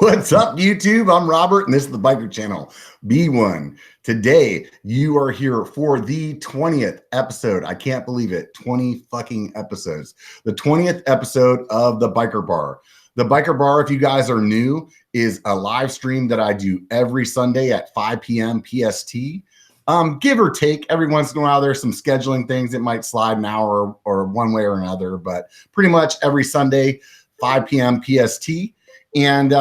What's up, YouTube? I'm Robert, and this is the biker channel, B1. Today, you are here for the 20th episode. I can't believe it. 20 fucking episodes. The 20th episode of the Biker Bar. The Biker Bar, if you guys are new, is a live stream that I do every Sunday at 5 p.m. PST. Give or take, every once in a while, there's some scheduling things. It might slide an hour or one way or another, but pretty much every Sunday, 5 p.m. PST. And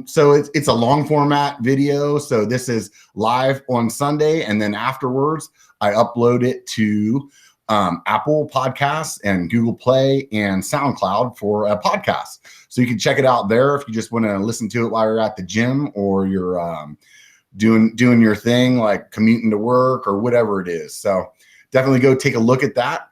so it's a long format video. So this is live on Sunday. And then afterwards, I upload it to Apple Podcasts and Google Play and SoundCloud for a podcast. So you can check it out there if you just want to listen to it while you're at the gym or you're doing your thing, like commuting to work or whatever it is. So definitely go take a look at that.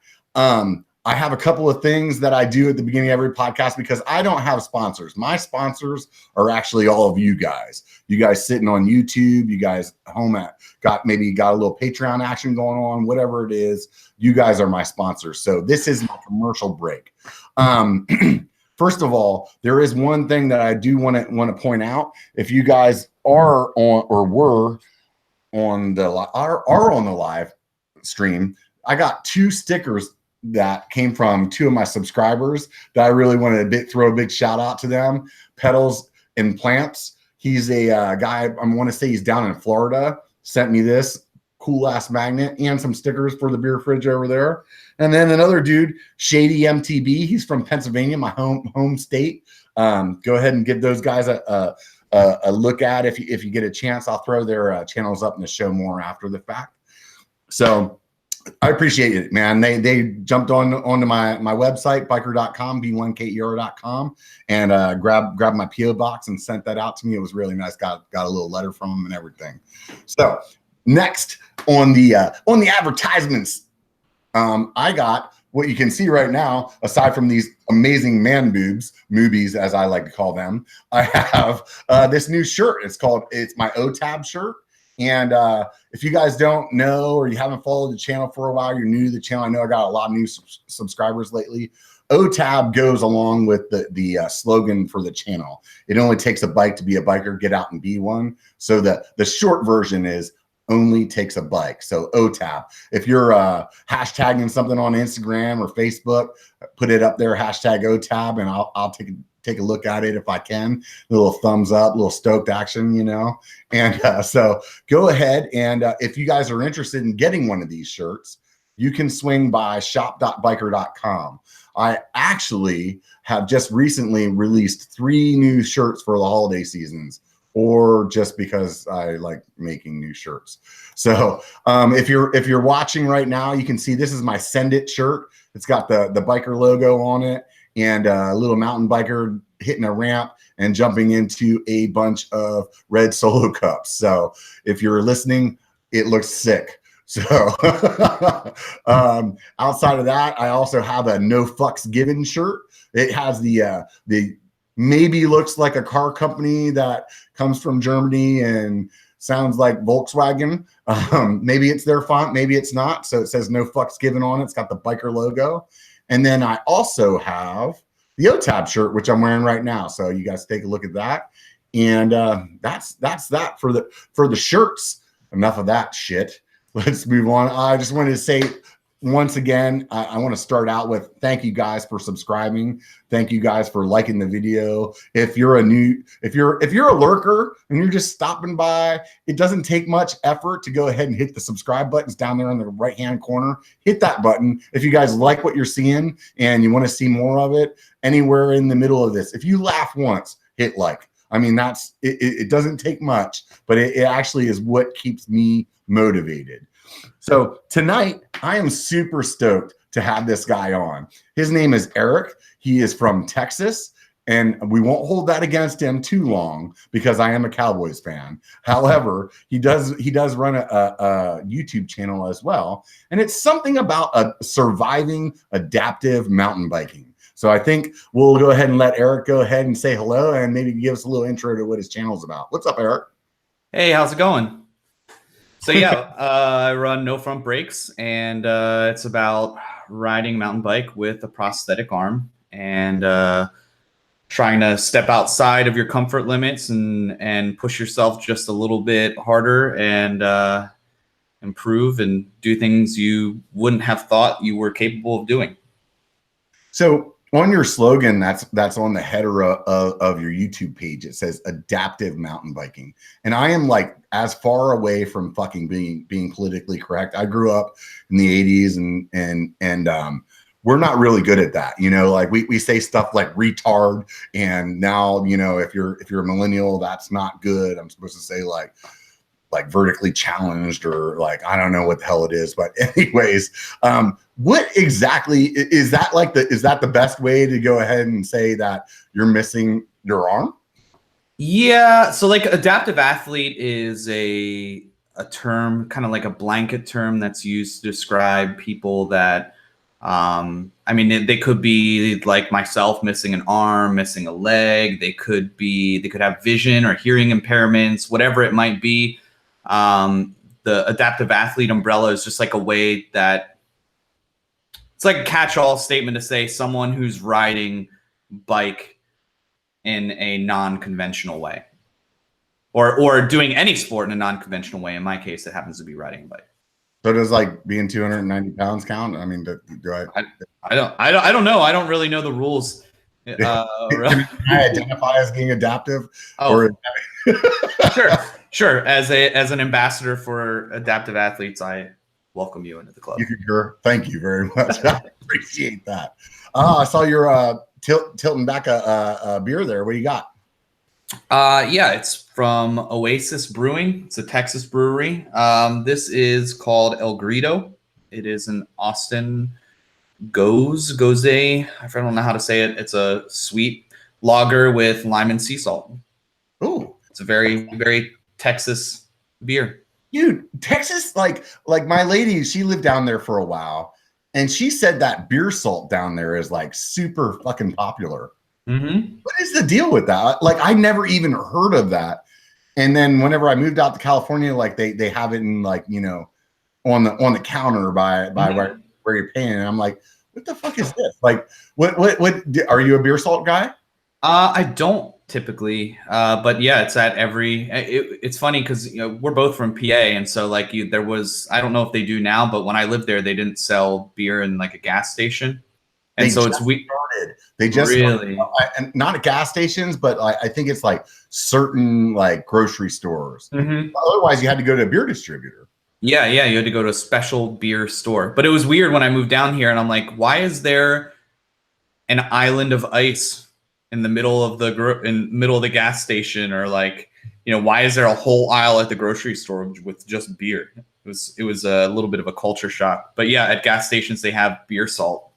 I have a couple of things that I do at the beginning of every podcast because I don't have sponsors. My sponsors are actually all of you guys. You guys sitting on YouTube, you guys home at got a little Patreon action going on, whatever it is. You guys are my sponsors. So this is my commercial break. First of all, there is one thing that I do want to point out. If you guys are on or were on the are on the live stream, I got 2 stickers that came from 2 of my subscribers that I really wanted to throw a big shout out to them. Petals and Plants. He's a guy, I want to say he's down in Florida, sent me this cool ass magnet and some stickers for the beer fridge over there. And then another dude, Shady MTB, he's from Pennsylvania, my home state. Go ahead and give those guys a look at if you get a chance. I'll throw their channels up in the show more after the fact. So I appreciate it, man. They jumped onto my website, biker.com, B1KER.com, and grabbed my PO box and sent that out to me. It was really nice. Got a little letter from them and everything. So next on the advertisements, I got what you can see right now. Aside from these amazing man movies, as I like to call them, I have this new shirt. It's my OTAB shirt. And if you guys don't know or you haven't followed the channel for a while, you're new to the channel. I know I got a lot of new subscribers lately. OTAB goes along with the slogan for the channel. It only takes a bike to be a biker. Get out and be one. So the short version is only takes a bike. So OTAB. If you're hashtagging something on Instagram or Facebook, put it up there, hashtag OTAB, and I'll take a look at it if I can. A little thumbs up, a little stoked action, you know. And so go ahead and if you guys are interested in getting one of these shirts, you can swing by shop.biker.com. I actually have just recently released 3 new shirts for the holiday seasons, or just because I like making new shirts. So if you're watching right now, you can see this is my Send It shirt. It's got the biker logo on it and a little mountain biker hitting a ramp and jumping into a bunch of red Solo cups. So if you're listening, it looks sick. So outside of that, I also have a No Fucks Given shirt. It has the maybe looks like a car company that comes from Germany and sounds like Volkswagen. Maybe it's their font, maybe it's not. So it says No Fucks Given on it. It's got the biker logo. And then I also have the OTAB shirt, which I'm wearing right now. So you guys take a look at that. And that's that for the shirts. Enough of that shit. Let's move on. I just wanted to say once again, I want to start out with thank you guys for subscribing. Thank you guys for liking the video. If you're a lurker and you're just stopping by, it doesn't take much effort to go ahead and hit the subscribe buttons down there in the right-hand corner. Hit that button. If you guys like what you're seeing and you want to see more of it, anywhere in the middle of this. If you laugh once, hit like. I mean, it doesn't take much, but it actually is what keeps me motivated. So tonight, I am super stoked to have this guy on. His name is Eric. He is from Texas, and we won't hold that against him too long because I am a Cowboys fan. However, he does run a YouTube channel as well, and it's something about surviving adaptive mountain biking. So I think we'll go ahead and let Eric go ahead and say hello and maybe give us a little intro to what his channel is about. What's up, Eric? Hey, how's it going? So yeah, I run No Front Brakes, and it's about riding a mountain bike with a prosthetic arm and trying to step outside of your comfort limits and push yourself just a little bit harder and improve and do things you wouldn't have thought you were capable of doing. So on your slogan, that's on the header of your YouTube page. It says adaptive mountain biking. And I am like as far away from fucking being politically correct. I grew up in the 80s and we're not really good at that. You know, like we say stuff like retard. And now, you know, if you're a millennial, that's not good. I'm supposed to say like vertically challenged or like, I don't know what the hell it is, but anyways, what exactly is that like is that the best way to go ahead and say that you're missing your arm? Yeah. So like adaptive athlete is a term, kind of like a blanket term that's used to describe people that, I mean, they could be like myself, missing an arm, missing a leg. They could have vision or hearing impairments, whatever it might be. The adaptive athlete umbrella is just like a way that it's like a catch-all statement to say someone who's riding bike in a non-conventional way or doing any sport in a non-conventional way. In my case, it happens to be riding a bike. So does like being 290 pounds count? I mean, I don't know. I don't really know the rules. Can I identify as being adaptive? Oh, sure. As an ambassador for adaptive athletes, I welcome you into the club. Thank you very much. I appreciate that. I saw you're tilting back a beer there. What do you got? Yeah, it's from Oasis Brewing. It's a Texas brewery. This is called El Grito. It is an Austin Gose. I don't know how to say it. It's a sweet lager with lime and sea salt. Oh, it's a very, very Texas beer. Dude, Texas, like my lady, she lived down there for a while, and she said that beer salt down there is like super fucking popular. Mm-hmm. What is the deal with that? Like, I never even heard of that. And then whenever I moved out to California, like they have it in like, you know, on the counter by mm-hmm. where you're paying. And I'm like, what the fuck is this? Like, what are you a beer salt guy? I don't typically, but yeah, it's at it's funny because, you know, we're both from PA. And so like there was, I don't know if they do now, but when I lived there, they didn't sell beer in like a gas station. And so they just really and not at gas stations, but I think it's like certain like grocery stores. Mm-hmm. Otherwise you had to go to a beer distributor. Yeah, you had to go to a special beer store. But it was weird when I moved down here and I'm like, why is there an island of ice in the middle of the gas station? Or like, you know, why is there a whole aisle at the grocery store with just beer? It was a little bit of a culture shock. But yeah, at gas stations they have beer salt.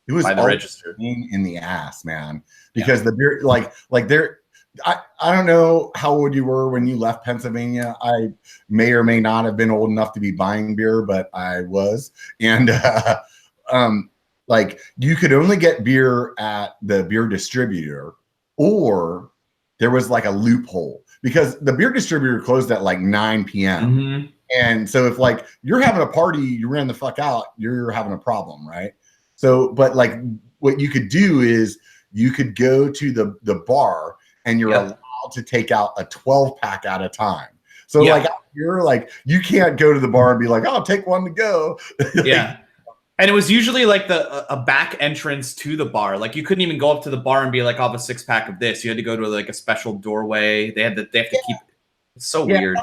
It was by the register. In the ass, man, because the beer, like there, I don't know how old you were when you left Pennsylvania. I may or may not have been old enough to be buying beer, but I was. And like you could only get beer at the beer distributor, or there was like a loophole because the beer distributor closed at like 9 p.m. Mm-hmm. And so if like you're having a party, you ran the fuck out, you're having a problem, right? So, but like what you could do is you could go to the bar and you're allowed to take out a 12-pack at a time. So like you're like, you can't go to the bar and be like, I'll take one to go. Yeah. And it was usually like a back entrance to the bar. Like you couldn't even go up to the bar and be like, I'll have a 6-pack of this. You had to go to like a special doorway. They have to keep it's so weird.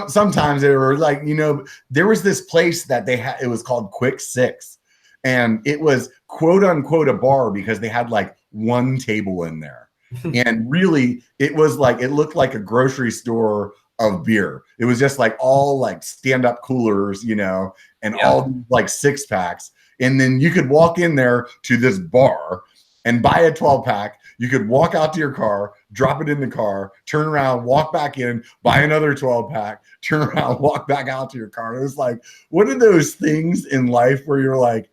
Sometimes they were like, you know, there was this place that they had, it was called Quick Six. And it was quote unquote a bar because they had like one table in there. And really it was like, it looked like a grocery store of beer. It was just like all like stand-up coolers, you know, and all like 6-packs. And then you could walk in there to this bar and buy a 12-pack. You could walk out to your car, drop it in the car, turn around, walk back in, buy another 12-pack, turn around, walk back out to your car. It was like one of those things in life where you're like,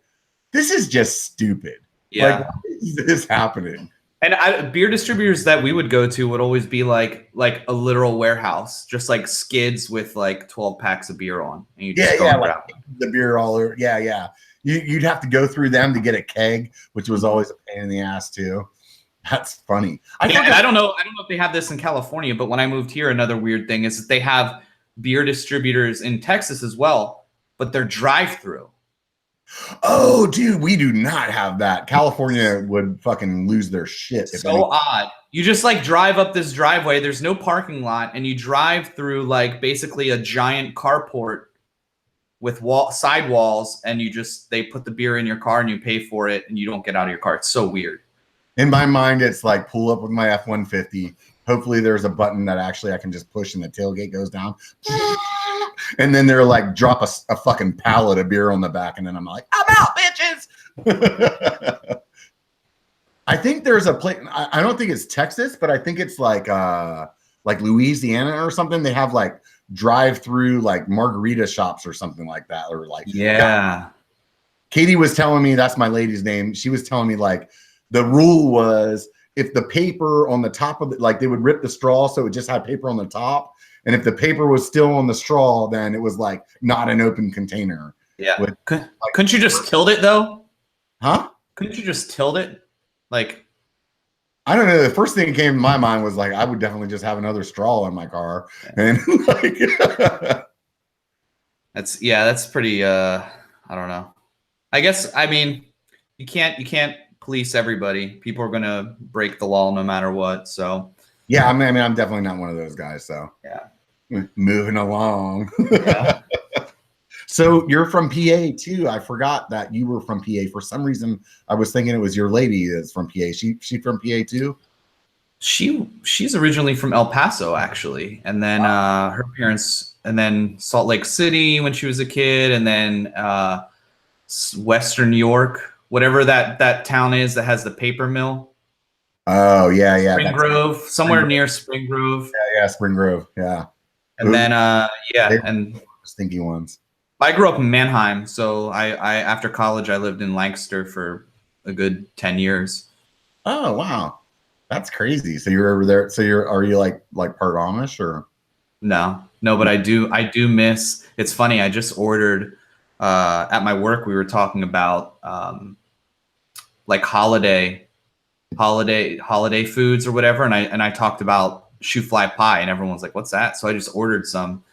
this is just stupid. Yeah. Like, why is this happening? And beer distributors that we would go to would always be like a literal warehouse, just like skids with like 12 packs of beer on. And you just go and grab them. The beer all over. Yeah. You'd have to go through them to get a keg, which was always a pain in the ass too. That's funny. I don't know if they have this in California, but when I moved here, another weird thing is that they have beer distributors in Texas as well, but they're drive-through. Oh, dude, we do not have that. California would fucking lose their shit. So odd. You just like drive up this driveway. There's no parking lot, and you drive through like basically a giant carport with sidewalls, and they put the beer in your car and you pay for it, and you don't get out of your car. It's so weird. In my mind, it's like pull up with my F-150. Hopefully there's a button that actually I can just push and the tailgate goes down. And then they're like, drop a fucking pallet of beer on the back. And then I'm like, I'm out, bitches. I think there's a place. I don't think it's Texas, but I think it's like Louisiana or something. They have like drive-through like margarita shops or something like that. Or like, yeah. Katie was telling me, that's my lady's name. She was telling me like, the rule was if the paper on the top of like they would rip the straw so it just had paper on the top, and if the paper was still on the straw, then it was like not an open container. Yeah. Couldn't you just tilt it though? Huh? Couldn't you just tilt it? Like, I don't know. The first thing that came to my mind was like I would definitely just have another straw in my car, and like that's pretty. I don't know. I guess you can't police everybody. People are gonna break the law no matter what. So yeah, I mean, I'm definitely not one of those guys. So yeah, moving along. Yeah. So you're from PA too. I forgot that you were from PA. For some reason, I was thinking it was your lady that's from PA. She from PA too? She's originally from El Paso actually, and then her parents, and then Salt Lake City when she was a kid, and then Western New York. Whatever that town is that has the paper mill. Oh, yeah. Spring Grove, somewhere near Spring Grove. Yeah, Spring Grove. Yeah. And then, and stinky ones. I grew up in Manheim. So I after college, I lived in Lancaster for a good 10 years. Oh, wow. That's crazy. So you're over there. So are you like part Amish or? No, but I do miss, it's funny. I just ordered, at my work, we were talking about like holiday foods or whatever, and I talked about shoe fly pie, and everyone's like, "What's that?" So I just ordered some.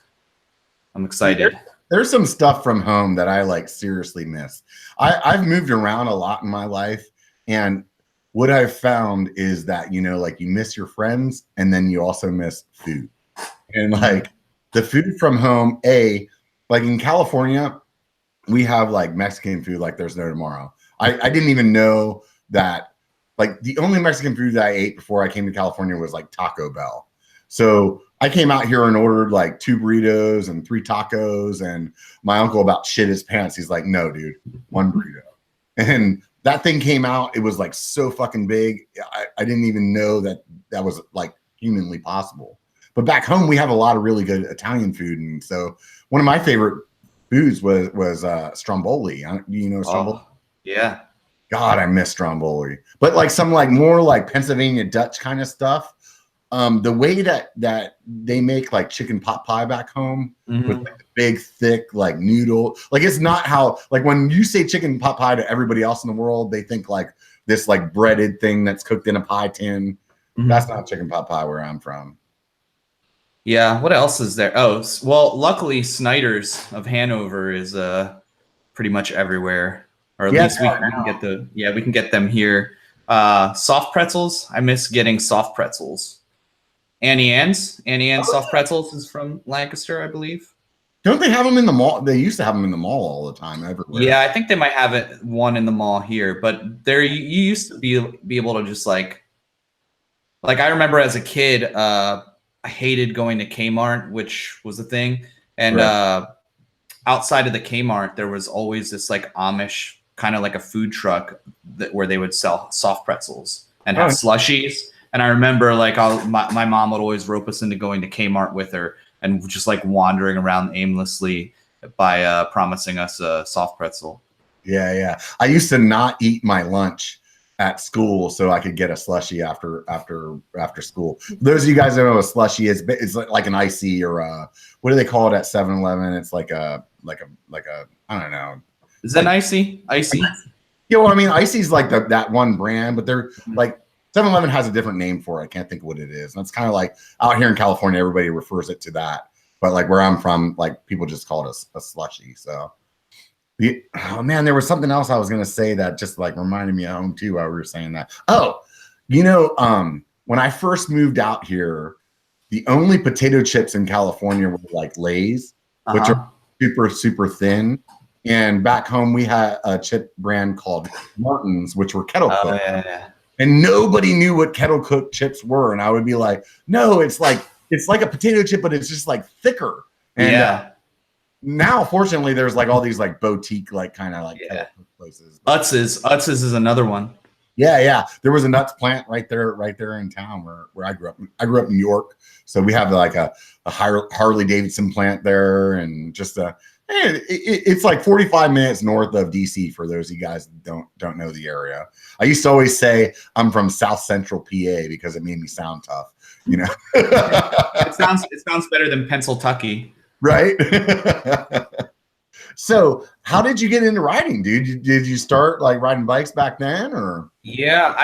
I'm excited. There's some stuff from home that I like seriously miss. I've moved around a lot in my life, and what I've found is that like you miss your friends, and then you also miss food, and like the food from home. Like in California, we have like Mexican food like there's no tomorrow. I didn't even know that. Like the only Mexican food that I ate before I came to California was like Taco Bell. So I came out here and ordered like 2 burritos and 3 tacos, and my uncle about shit his pants. He's like, "No, dude, 1 burrito." And that thing came out. It was like so fucking big. I didn't even know that was like humanly possible. But back home, we have a lot of really good Italian food, and so one of my favorite foods was stromboli. Do you know stromboli? Oh, yeah. God, I miss stromboli. But like some like more like Pennsylvania Dutch kind of stuff. The way that they make like chicken pot pie back home with like the big thick like noodle, like it's not how, like when you say chicken pot pie to everybody else in the world, they think like this like breaded thing that's cooked in a pie tin. That's not chicken pot pie where I'm from. Yeah. What else is there? Oh, well, luckily Snyder's of Hanover is pretty much everywhere, or at least we can get them here. Soft pretzels. I miss getting soft pretzels. Annie Ann's soft pretzels is from Lancaster, I believe. Don't they have them in the mall? They used to have them in the mall all the time, everywhere. Yeah, I think they might have one in the mall here, but there you used to be able to just like I remember as a kid, I hated going to Kmart, which was the thing, and outside of the Kmart, there was always this like Amish kind of like a food truck where they would sell soft pretzels and have slushies. And I remember like my mom would always rope us into going to Kmart with her and just like wandering around aimlessly by promising us a soft pretzel. Yeah. I used to not eat my lunch at school so I could get a slushie after school. For those of you guys that know what a slushie is, it's like an icy or what do they call it at 7-Eleven? It's like a I don't know. Is that icy? Icy? Yeah, well, I mean, icy's like that one brand, but they're like 7-Eleven has a different name for it. I can't think of what it is. And it's kind of like out here in California, everybody refers it to that. But like where I'm from, like people just call it a slushie. So, oh man, there was something else I was gonna say that just like reminded me of home too while we were saying that. Oh, when I first moved out here, the only potato chips in California were like Lay's, which are super, super thin. And back home, we had a chip brand called Martin's, which were kettle cooked. Yeah. And nobody knew what kettle cooked chips were. And I would be like, no, it's like a potato chip, but it's just like thicker. And now, fortunately, there's like all these like boutique, like kind of like kettle cooked places. Utz's is another one. Yeah. There was a nuts plant right there in town where I grew up. I grew up in New York. So we have like a Harley Davidson plant there, and just it's like 45 minutes north of DC for those of you guys that don't know the area. I used to always say I'm from South Central PA because it made me sound tough, It sounds better than Pennsylvania. Right? So how did you get into riding, dude? Did you start like riding bikes back then, or? Yeah,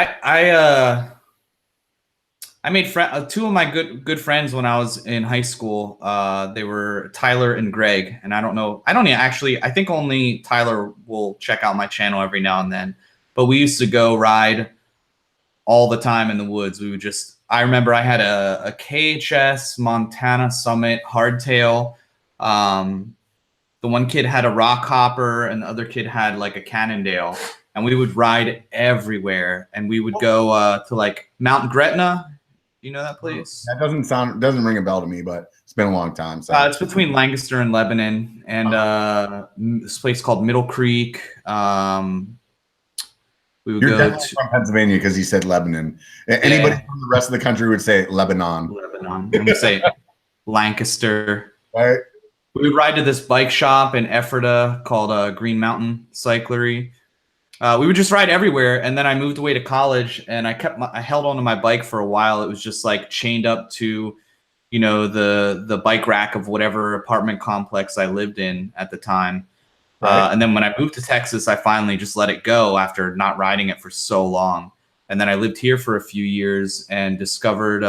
I made two of my good friends when I was in high school. They were Tyler and Greg, and I think only Tyler will check out my channel every now and then. But we used to go ride all the time in the woods. I remember I had a KHS Montana Summit hardtail. The one kid had a rock hopper, and the other kid had like a Cannondale. And we would ride everywhere, and we would go to like Mount Gretna. You know that place? That doesn't ring a bell to me, but it's been a long time. So it's between Lancaster and Lebanon, and this place called Middle Creek. We would You're go definitely from Pennsylvania because you said Lebanon. Anybody from the rest of the country would say Lebanon. I'm gonna say Lancaster. Right. We would ride to this bike shop in Ephrata called Green Mountain Cyclery. We would just ride everywhere, and then I moved away to college, and I held onto my bike for a while. It was just like chained up to, the bike rack of whatever apartment complex I lived in at the time. Right. And then when I moved to Texas, I finally just let it go after not riding it for so long. And then I lived here for a few years and discovered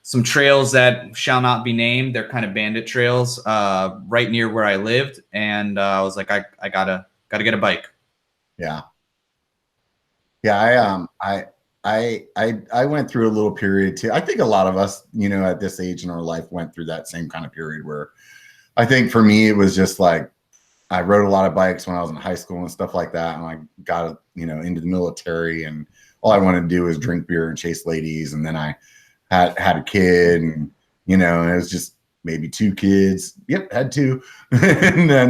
some trails that shall not be named. They're kind of bandit trails right near where I lived, and I was like, I gotta get a bike. Yeah. I went through a little period too. I think a lot of us, at this age in our life went through that same kind of period where I think for me, it was just like, I rode a lot of bikes when I was in high school and stuff like that. And I got, into the military, and all I wanted to do was drink beer and chase ladies. And then I had a kid, and, it was just maybe 2 kids. Yep. Had 2. And then,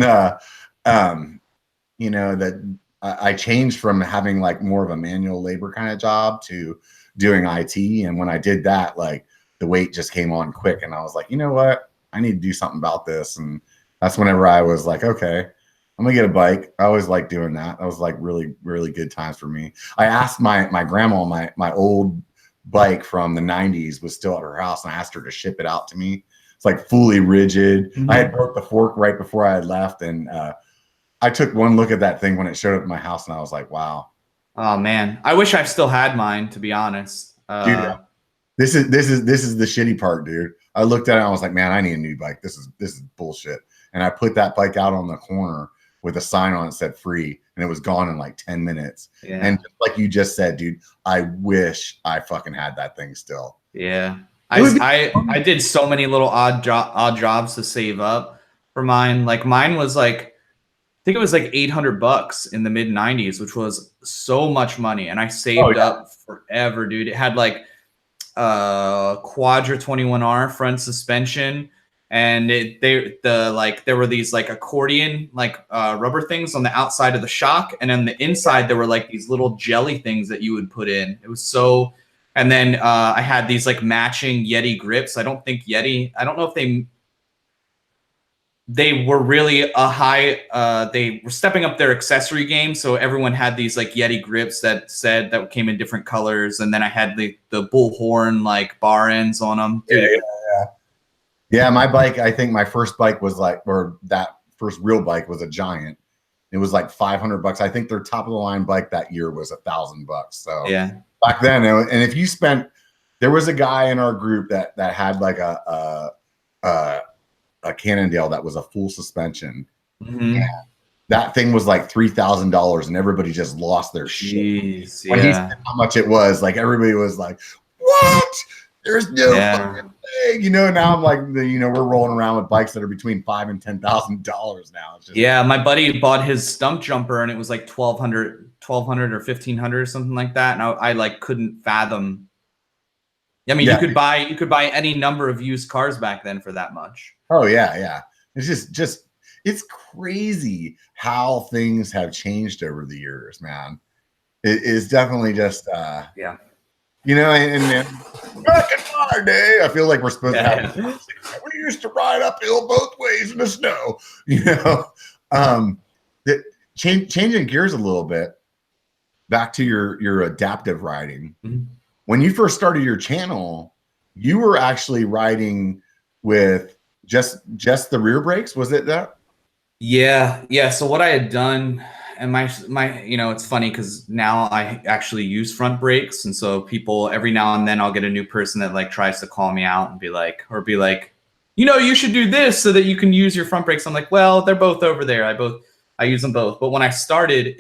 that I changed from having like more of a manual labor kind of job to doing IT. And when I did that, like the weight just came on quick, and I was like, you know what? I need to do something about this. And that's whenever I was like, okay, I'm gonna get a bike. I always liked doing that. That was like really, really good times for me. I asked my grandma, my old bike from the 90s was still at her house, and I asked her to ship it out to me. It's like fully rigid. Mm-hmm. I had broke the fork right before I had left. And I took one look at that thing when it showed up at my house, and I was like, wow. Oh man. I wish I still had mine, to be honest. Dude, this is the shitty part, dude. I looked at it and I was like, man, I need a new bike. This is bullshit. And I put that bike out on the corner with a sign on it that said free, and it was gone in like 10 minutes. Yeah. And just like you just said, dude, I wish I fucking had that thing still. Yeah. I did so many little odd jobs to save up for mine. Like mine was like, I think it was like $800 in the mid 90s, which was so much money. And I saved up forever, dude. It had like Quadra 21R front suspension, and there were these like accordion rubber things on the outside of the shock, and on the inside there were like these little jelly things that you would put in. It was so. And then I had these like matching Yeti grips. I don't know if they were really a high, they were stepping up their accessory game. So everyone had these like Yeti grips that came in different colors. And then I had the bullhorn like bar ends on them. Yeah, my bike, I think my first bike was like, or that first real bike was a Giant. It was like $500. I think their top of the line bike that year was $1,000. So yeah, back then, and if you spent, there was a guy in our group that had like a Cannondale that was a full suspension. mm-hmm. That thing was like $3,000, and everybody just lost their Jeez, shit. When he said how much it was, like everybody was like, "What? There's no fucking thing," you know. Now I'm like, we're rolling around with bikes that are between $5,000 and $10,000 now. It's just, my buddy bought his stump jumper, and it was like $1,200 or $1,500 or something like that, and I like couldn't fathom. I mean, you could buy any number of used cars back then for that much. Oh yeah. It's just it's crazy how things have changed over the years, man. It is definitely just yeah. And back in my day, I feel like we're supposed to have. We used to ride uphill both ways in the snow. Changing gears a little bit, back to your adaptive riding. Mm-hmm. When you first started your channel, you were actually riding with just the rear brakes. Was it that? Yeah. So what I had done, and my it's funny because now I actually use front brakes, and so people every now and then I'll get a new person that like tries to call me out and be like, you should do this so that you can use your front brakes. I'm like, well, they're both over there. I use them both. But when I started,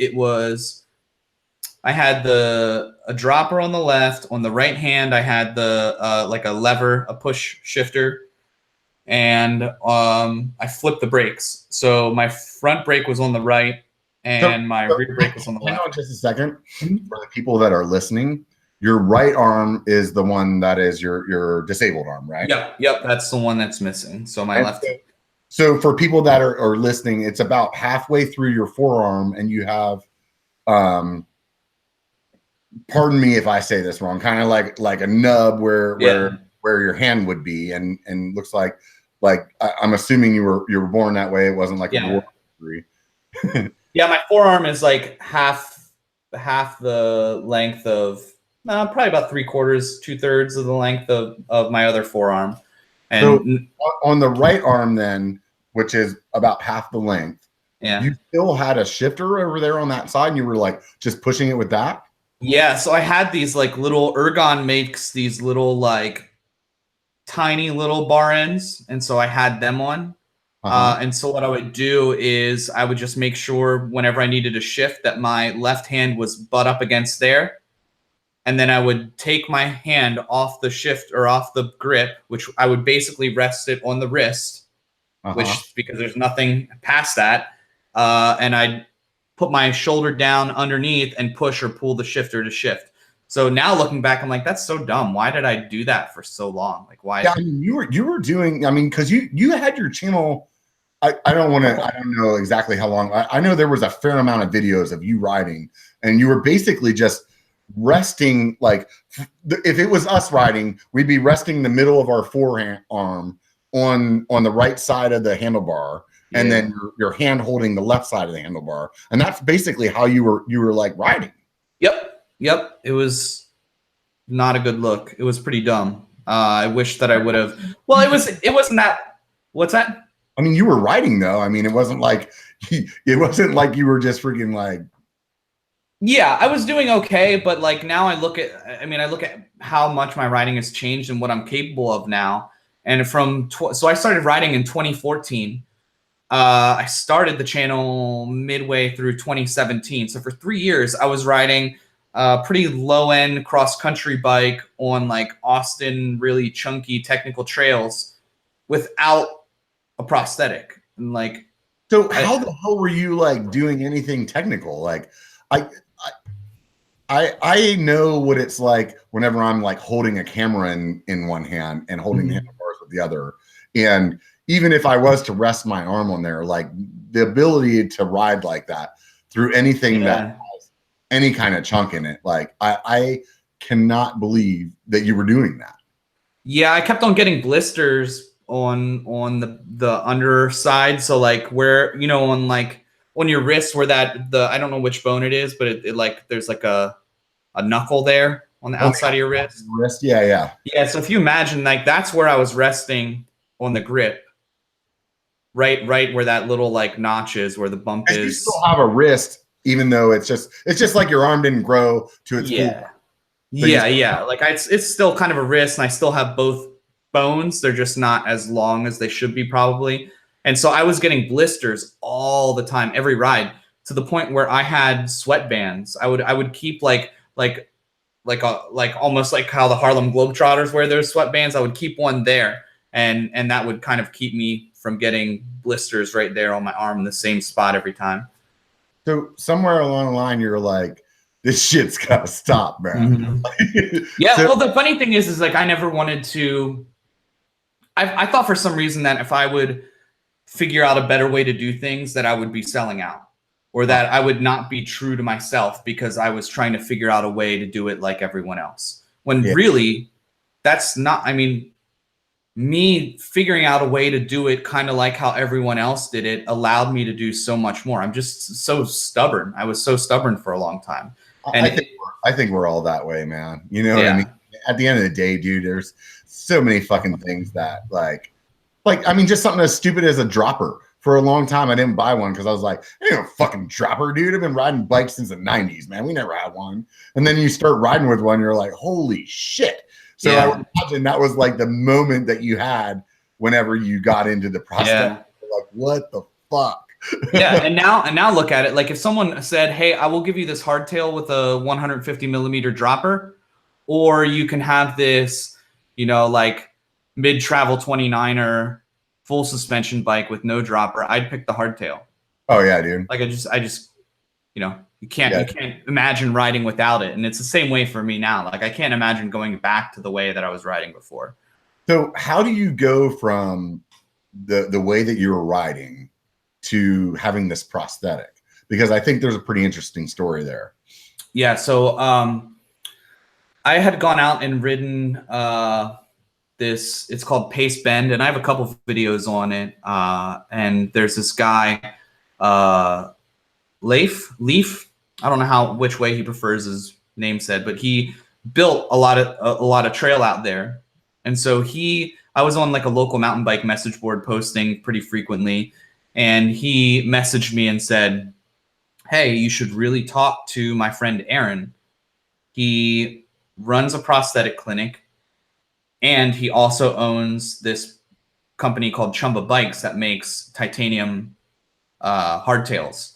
I had a dropper on the left. On the right hand, I had the like a lever, a push shifter. And I flipped the brakes. So my front brake was on the right, and my rear brake was on the left. Hang on just a second. For the people that are listening, your right arm is the one that is your disabled arm, right? Yep. That's the one that's missing. So my left. So for people that are listening, it's about halfway through your forearm, and you have, pardon me if I say this wrong, kind of like a nub where your hand would be, and looks like I'm assuming you were born that way. It wasn't like a war injury. Yeah, my forearm is like half the length of probably about 3/4, 2/3 of the length of my other forearm. And so on the right arm then, which is about half the length, you still had a shifter over there on that side, and you were like just pushing it with that? Yeah, so I had these like little Ergon makes these little like tiny little bar ends, and so I had them on. And so what I would do is I would just make sure whenever I needed to shift that my left hand was butt up against there, and then I would take my hand off the shift or off the grip, which I would basically rest it on the wrist, which because there's nothing past that, and I'd put my shoulder down underneath and push or pull the shifter to shift. So now looking back, I'm like, that's so dumb. Why did I do that for so long? Like, why? Yeah, I mean, you were doing. I mean, because you had your channel. I don't know exactly how long. I know there was a fair amount of videos of you riding, and you were basically just resting. Like, if it was us riding, we'd be resting the middle of our forearm on the right side of the handlebar, and then your hand holding the left side of the handlebar, and that's basically how you were like riding. Yep. It was not a good look. It was pretty dumb. I wish that I would have. Well, it wasn't that. What's that? I mean, you were riding though. I mean, it wasn't like you were just freaking like. Yeah, I was doing okay, but like now I look at how much my riding has changed and what I'm capable of now. And so I started riding in 2014. I started the channel midway through 2017. So for 3 years, I was riding a pretty low end cross country bike on like Austin, really chunky technical trails without a prosthetic. And like, so how the hell were you like doing anything technical? Like, I know what it's like whenever I'm like holding a camera in one hand and holding the handlebars with the other. And even if I was to rest my arm on there, like the ability to ride like that through anything that has any kind of chunk in it, like I cannot believe that you were doing that. Yeah, I kept on getting blisters on the underside. So like where, on your wrist where I don't know which bone it is, but it like there's like a knuckle there on the outside of your wrist. Yeah. So if you imagine, like that's where I was resting on the grip. right where that little like notch is, where the bump And is. you still have a wrist, even though it's just like your arm didn't grow to its full. So Yeah. Like it's still kind of a wrist, and I still have both bones. They're just not as long as they should be probably. And so I was getting blisters all the time, every ride, to the point where I had sweatbands. I would keep like almost like how the Harlem Globetrotters wear their sweatbands. I would keep one there, and that would kind of keep me from getting blisters right there on my arm in the same spot every time. So somewhere along the line, you're like, this shit's gotta stop, man. Mm-hmm. Yeah. Well, the funny thing is like I never wanted to. I thought for some reason that if I would figure out a better way to do things, that I would be selling out, or that I would not be true to myself because I was trying to figure out a way to do it like everyone else. When really, that's not. I mean, me figuring out a way to do it kind of like how everyone else did it allowed me to do so much more. I'm just so stubborn. I was so stubborn for a long time. And I think we're all that way, man. You know what I mean? At the end of the day, dude, there's so many fucking things that like I mean, just something as stupid as a dropper. For a long time, I didn't buy one because I was like, I ain't no fucking dropper, dude. I've been riding bikes since the 90s, man. We never had one. And then you start riding with one, you're like, holy shit. So I would imagine that was like the moment that you had whenever you got into the process. Like, what the fuck? And now look at it. Like if someone said, hey, I will give you this hardtail with a 150 millimeter dropper, or you can have this, like mid-travel 29er full suspension bike with no dropper, I'd pick the hardtail. Oh yeah, dude. Like I just you can't imagine riding without it. And it's the same way for me now. Like I can't imagine going back to the way that I was riding before. So how do you go from the way that you were riding to having this prosthetic? Because I think there's a pretty interesting story there. Yeah. So I had gone out and ridden it's called Pace Bend, and I have a couple of videos on it. And there's this guy, Leaf. I don't know which way he prefers his name said, but he built a lot of trail out there. And so I was on like a local mountain bike message board posting pretty frequently, and he messaged me and said, hey, you should really talk to my friend Aaron. He runs a prosthetic clinic, and he also owns this company called Chumba Bikes that makes titanium hardtails.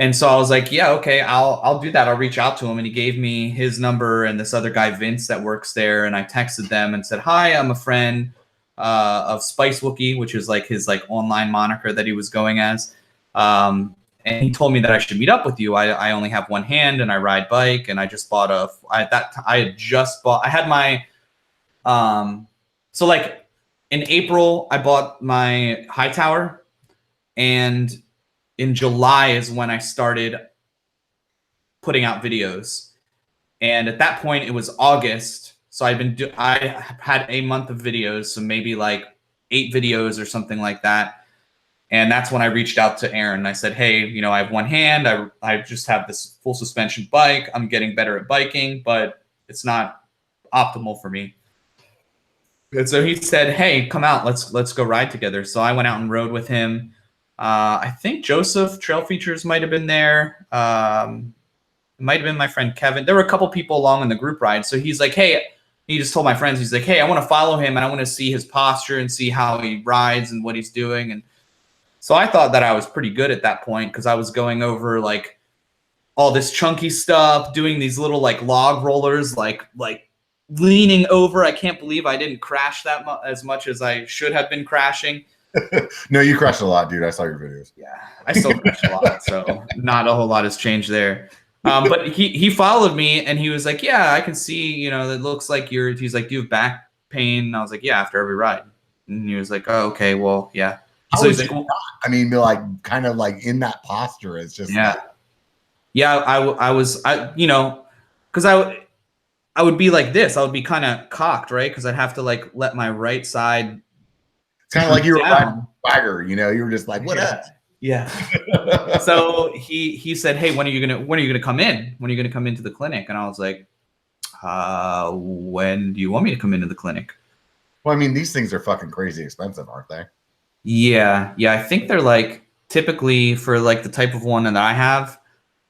And so I was like, yeah, okay, I'll do that. I'll reach out to him. And he gave me his number and this other guy, Vince, that works there. And I texted them and said, hi, I'm a friend of Spice Wookie, which is like his like online moniker that he was going as. And he told me that I should meet up with you. I only have one hand and I ride bike, and I just bought I had my so like in April I bought my Hightower, and in July is when I started putting out videos. And at that point it was August. So I had a month of videos, so maybe like 8 videos or something like that. And that's when I reached out to Aaron. I said, hey, I have one hand. I just have this full suspension bike. I'm getting better at biking, but it's not optimal for me. And so he said, hey, come out. Let's go ride together. So I went out and rode with him. I think Joseph Trail Features might have been there. It might have been my friend Kevin. There were a couple people along in the group ride. So he's like, hey, he just told my friends, he's like, hey, I want to follow him and I want to see his posture and see how he rides and what he's doing. And so I thought that I was pretty good at that point, because I was going over like all this chunky stuff, doing these little like log rollers, like leaning over. I can't believe I didn't crash as much as I should have been crashing. No, you crashed a lot, dude. I saw your videos. Yeah, I still crash a lot, so not a whole lot has changed there. But he followed me and he was like, yeah, I can see, it looks like he's like, do you have back pain? And I was like, yeah, after every ride. And he was like, oh, okay, well, yeah. So he's like, I mean, like kind of like in that posture. It's just I was because I would be like this. I would be kind of cocked, right? Because I'd have to like let my right side. It's kind of like you were riding swagger, you were just like, what up? Yeah. So he said, hey, when are you gonna come in? When are you gonna come into the clinic? And I was like, when do you want me to come into the clinic? Well, I mean, these things are fucking crazy expensive, aren't they? Yeah. I think they're like typically for like the type of one that I have.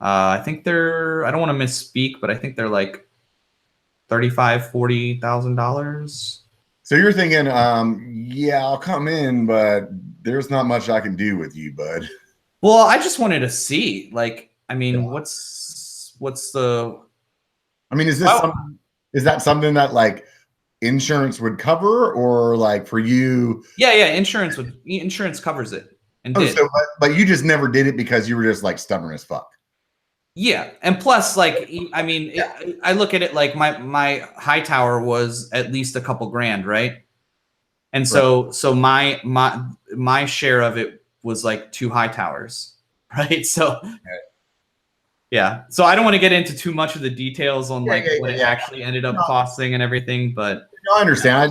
I think they're. I don't want to misspeak, but I think they're like $40,000. So you're thinking, yeah, I'll come in, but there's not much I can do with you, bud. Well, I just wanted to see, like, I mean, Yeah. what's the? I mean, is that something that like insurance would cover, or like for you? Yeah. Insurance covers it and Oh, did. so but you just never did it because you were just like stubborn as fuck. Yeah, and plus, like, I mean, I look at it like my high tower was at least a couple grand, right? And so my share of it was like 2 high towers, right? So yeah, so I don't want to get into too much of the details on what it actually ended up costing and everything, but I understand. I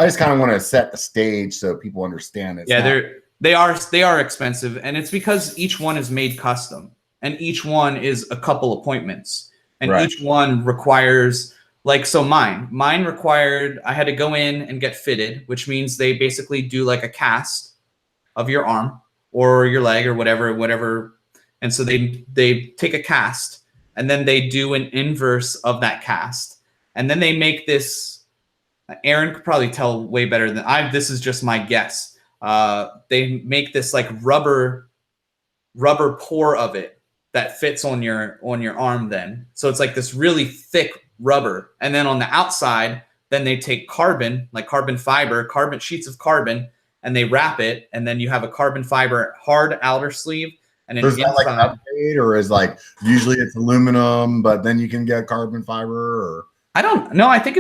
just kind of want to set the stage so people understand it. Yeah, they are expensive, and it's because each one is made custom, and each one is a couple appointments, and each one requires mine required I had to go in and get fitted, which means they basically do like a cast of your arm or your leg or whatever, and so they take a cast and then they do an inverse of that cast, and then they make this. Aaron could probably tell way better than I. This is just my guess. They make this like rubber pour of it that fits on your arm then. So it's like this really thick rubber. And then on the outside, then they take carbon fiber, carbon sheets of carbon, and they wrap it. And then you have a carbon fiber hard outer sleeve. And then inside, like upgrade, or is like usually it's aluminum, but then you can get carbon fiber, or I don't know. I think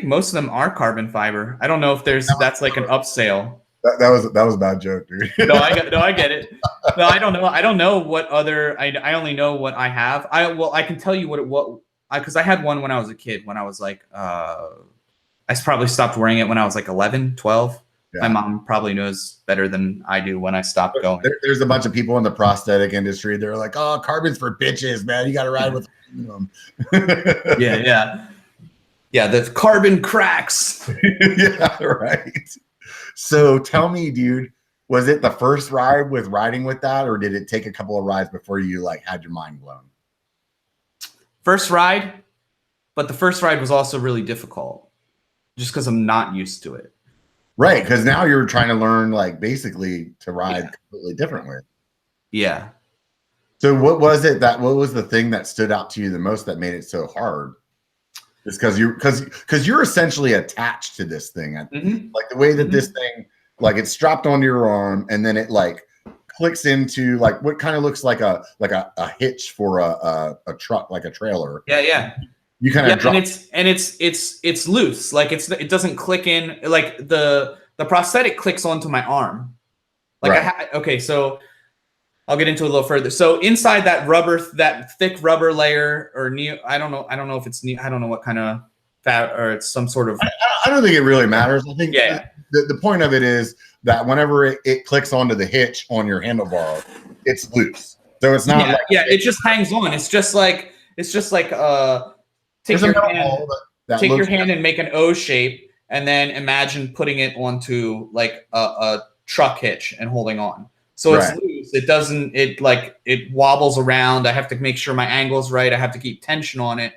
most of them are carbon fiber. I don't know if that's like an upsell. That was a bad joke, dude. No, I get it. No, I don't know. I don't know what other. I only know what I have. I can tell you because I had one when I was a kid. When I was like, I probably stopped wearing it when I was like 11, 12. Yeah. My mom probably knows better than I do when I stopped going. There's a bunch of people in the prosthetic industry. They're like, oh, carbon's for bitches, man. You got to ride with them. Yeah, the carbon cracks. Yeah, right. So tell me, dude, was it the first ride with riding with that, or did it take a couple of rides before you like had your mind blown? First ride, but the first ride was also really difficult just because I'm not used to it. Right, because now you're trying to learn like basically to ride completely differently. Yeah. So what was the thing that stood out to you the most that made it so hard? Just because you're essentially attached to this thing. Like the way that this thing, like it's strapped onto your arm and then it like clicks into like what kind of looks like a hitch for a truck, like a trailer. Yeah. You kind of drop, and it's loose. Like it doesn't click in. Like the prosthetic clicks onto my arm. Like so I'll get into it a little further. So inside that thick rubber layer, or I don't know if it's I don't know what kind of fat, or it's some sort of. I don't think it really matters. I think the point of it is that whenever it clicks onto the hitch on your handlebar, it's loose. So it's not. It just hangs on. It's just like take your hand and make an O shape, and then imagine putting it onto like a truck hitch and holding on. So it's loose. It wobbles around. I have to make sure my angle's right. I have to keep tension on it.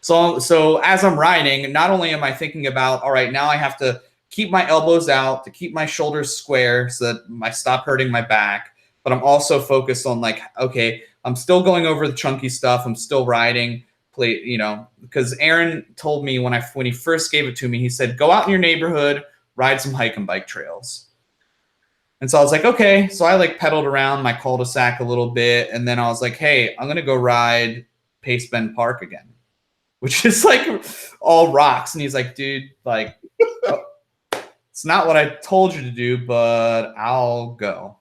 So as I'm riding, not only am I thinking about, all right, now I have to keep my elbows out to keep my shoulders square so that I stop hurting my back, but I'm also focused on like, okay, I'm still going over the chunky stuff. I'm still riding, because Aaron told me when he first gave it to me, he said, go out in your neighborhood, ride some hike and bike trails. And so I was like, okay. So I like pedaled around my cul-de-sac a little bit. And then I was like, hey, I'm going to go ride Pace Bend Park again, which is like all rocks. And he's like, dude, like, it's not what I told you to do, but I'll go.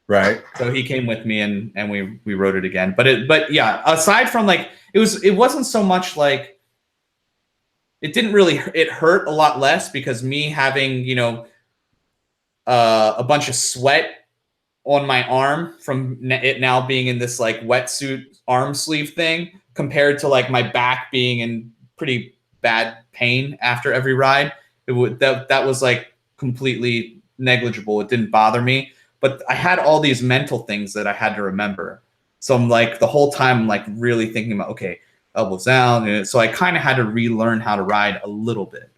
Right. So he came with me and we rode it again. But yeah, aside from like, it wasn't so much like, it hurt a lot less because me having, a bunch of sweat on my arm from it now being in this like wetsuit arm sleeve thing compared to like my back being in pretty bad pain after every ride. That was like completely negligible. It didn't bother me. but I had all these mental things that I had to remember. So I'm like the whole time, like really thinking about, okay, elbows down. And so I kind of had to relearn how to ride a little bit.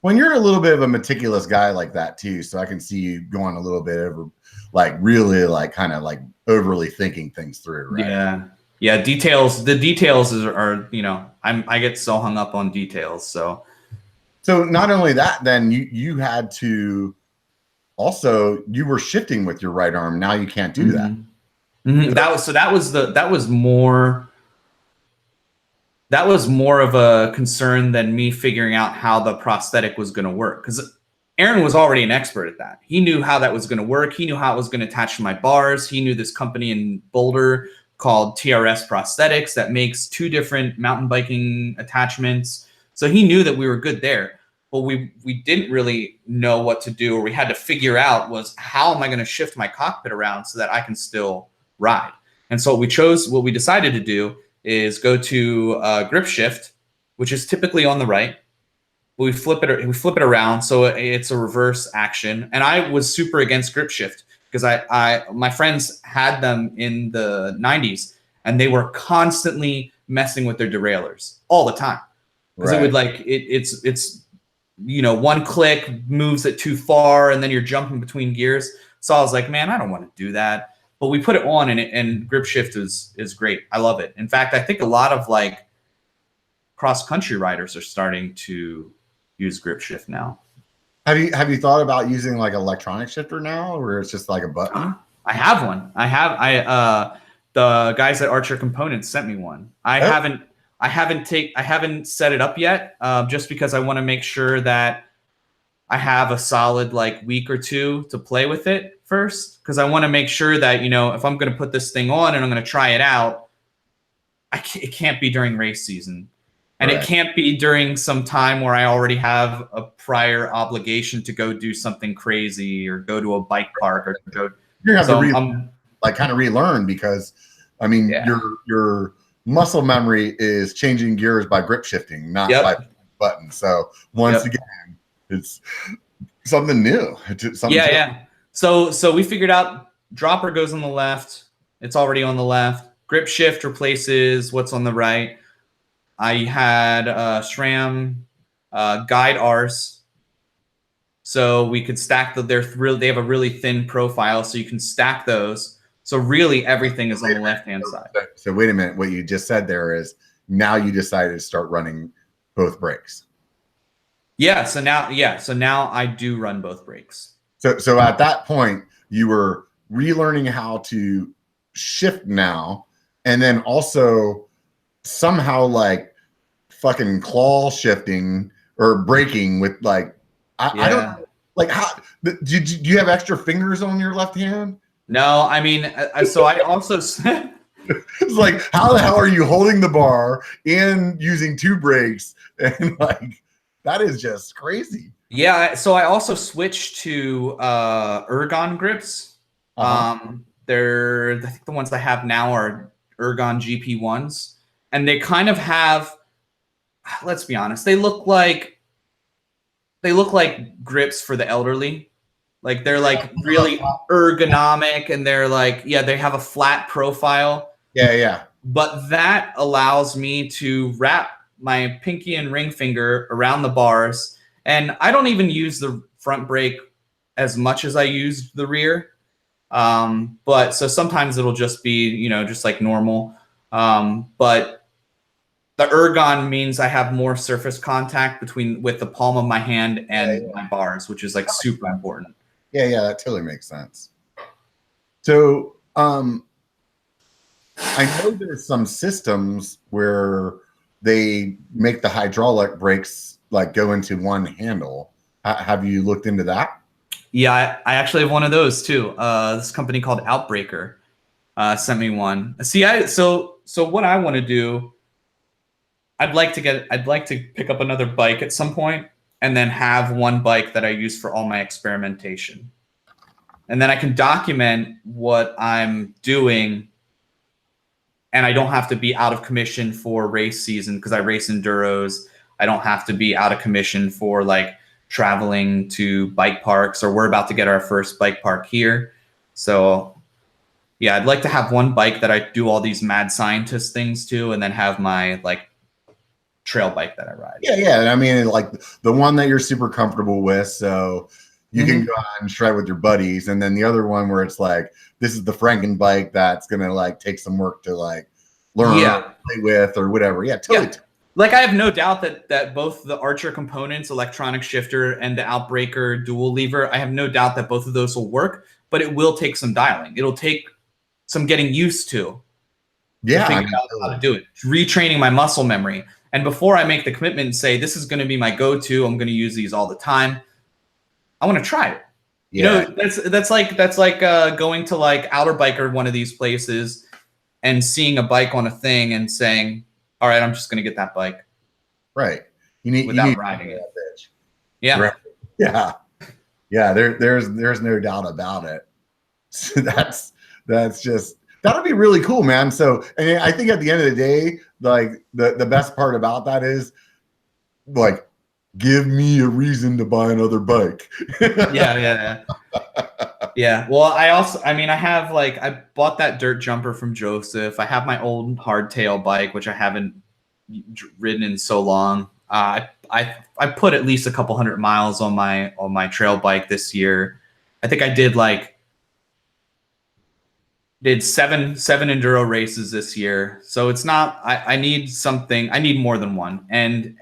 When you're a little bit of a meticulous guy like that too, so I can see you going a little bit over, like really like kind of like overly thinking things through, right? Yeah. Details. The details are you know, I get so hung up on details. So not only that, then you had to also, you were shifting with your right arm. Now you can't do that. Mm-hmm. That was more of a concern than me figuring out how the prosthetic was going to work, because Aaron was already an expert at that. He knew how that was going to work. He knew how it was going to attach to my bars. He knew this company in Boulder called TRS Prosthetics that makes 2 different mountain biking attachments. So he knew that we were good there. But we didn't really know what to do, or we had to figure out was, how am I going to shift my cockpit around so that I can still ride? And so what we decided to do is go to grip shift, which is typically on the right. We flip it around, so it's a reverse action. And I was super against grip shift because my friends had them in the 90s, and they were constantly messing with their derailleurs all the time, because it would like it's you know, one click moves it too far, and then you're jumping between gears. So I was like, man, I don't want to do that. But we put it on, and grip shift is great. I love it. In fact, I think a lot of like cross country riders are starting to use grip shift now. Have you thought about using like electronic shifter now, where it's just like a button? I have one. The guys at Archer Components sent me one. I haven't set it up yet, just because I want to make sure that I have a solid like week or 2 to play with it first, because I want to make sure that, you know, if I'm going to put this thing on and I'm going to try it out, it can't be during race season, and it can't be during some time where I already have a prior obligation to go do something crazy or go to a bike park or go. You have to kind of relearn, because I mean your muscle memory is changing gears by grip shifting, not by buttons. So once again, it's something new. So we figured out dropper goes on the left. It's already on the left. Grip shift replaces what's on the right. I had SRAM guide R's, so we could stack they have a really thin profile, so you can stack those. So really everything is on the left-hand side. So wait a minute. What you just said there is, now you decided to start running both brakes. So now I do run both brakes. So at that point, you were relearning how to shift now, and then also somehow like fucking claw shifting or braking with like, I don't know, like how do you have extra fingers on your left hand? No, I mean, so I also it's like, how the hell are you holding the bar and using 2 brakes? And like, that is just crazy. Yeah. So I also switched to ergon grips. I think the ones I have now are ergon GP1s, and they kind of have, let's be honest, they look like grips for the elderly. Like they're like really ergonomic, and they're like, they have a flat profile. Yeah. But that allows me to wrap my pinky and ring finger around the bars, and I don't even use the front brake as much as I use the rear. But so sometimes it'll just be, you know, just like normal. But the ergon means I have more surface contact with the palm of my hand and my bars, which is like super important. Yeah, that totally makes sense. So I know there's some systems where they make the hydraulic brakes like go into one handle. Have you looked into that? Yeah, I actually have one of those too. This company called Outbreaker sent me one. See, so what I want to do, I'd like to pick up another bike at some point, and then have one bike that I use for all my experimentation. And then I can document what I'm doing, and I don't have to be out of commission for race season, because I race enduros. I don't have to be out of commission for like traveling to bike parks, or we're about to get our first bike park here. So yeah, I'd like to have one bike that I do all these mad scientist things to, and then have my like trail bike that I ride. Yeah. And I mean, like the one that you're super comfortable with. So you can go out and shred with your buddies. And then the other one where it's like, this is the Franken bike that's going to like take some work to like learn or play with or whatever. Yeah, totally. Yeah. Like I have no doubt that both the Archer components, electronic shifter, and the Outbreaker dual lever, I have no doubt that both of those will work, but it will take some dialing. It'll take some getting used to. Yeah, to figure out how to do it. Retraining my muscle memory. And before I make the commitment and say, this is going to be my go-to, I'm going to use these all the time, I want to try it. Yeah. You know, that's like going to like Outer Bike or one of these places and seeing a bike on a thing and saying, all right, I'm just going to get that bike. Right. Without riding it. Bitch. Yeah. Right. Yeah. Yeah. There's no doubt about it. So that's just, that'll be really cool, man. So, and I think at the end of the day, like the best part about that is like, give me a reason to buy another bike. Yeah. Well, I bought that dirt jumper from Joseph. I have my old hardtail bike, which I haven't ridden in so long. I put at least a couple 100 miles on my trail bike this year. I think I did seven enduro races this year. So it's not, I need more than one. And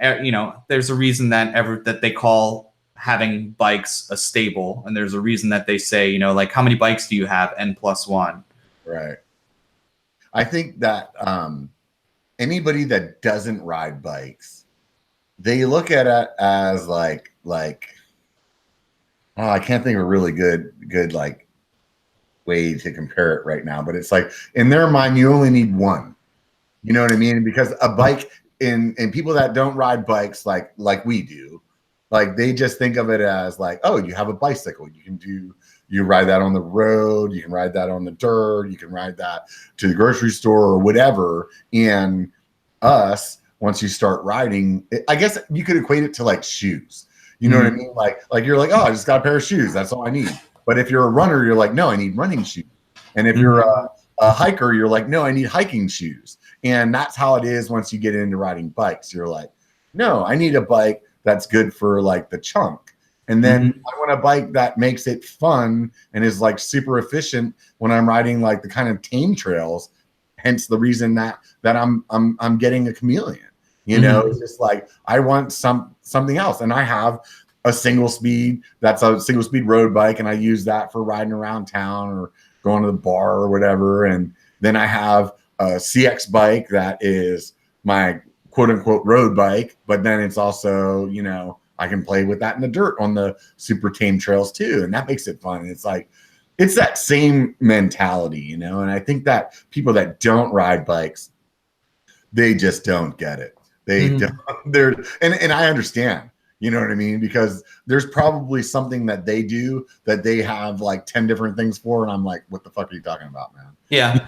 there's a reason that they call having bikes a stable. And there's a reason that they say, like, how many bikes do you have? N+1. Right. I think that anybody that doesn't ride bikes, they look at it as like, oh, I can't think of a really good like way to compare it right now, but it's like in their mind you only need one. You know what I mean? Because a bike in people that don't ride bikes like we do, like they just think of it as like, oh, you have a bicycle, you ride that on the road, you can ride that on the dirt, you can ride that to the grocery store or whatever. And us, once you start riding, I guess you could equate it to like shoes. You know what I mean? Like you're like, oh, I just got a pair of shoes, that's all I need. But if you're a runner, you're like, no, I need running shoes. And if you're a hiker, you're like, no, I need hiking shoes. And that's how it is once you get into riding bikes. You're like, no, I need a bike that's good for like the chunk. And then I want a bike that makes it fun and is like super efficient when I'm riding like the kind of tame trails. Hence the reason that I'm getting a Chameleon. It's just like I want something else. And I have a single speed road bike, and I use that for riding around town or going to the bar or whatever. And then I have a CX bike that is my quote unquote road bike, but then it's also, I can play with that in the dirt on the super tame trails too. And that makes it fun. And it's like, it's that same mentality, and I think that people that don't ride bikes, they just don't get it. They don't, and I understand. You know what I mean? Because there's probably something that they do that they have like 10 different things for. And I'm like, what the fuck are you talking about, man? Yeah.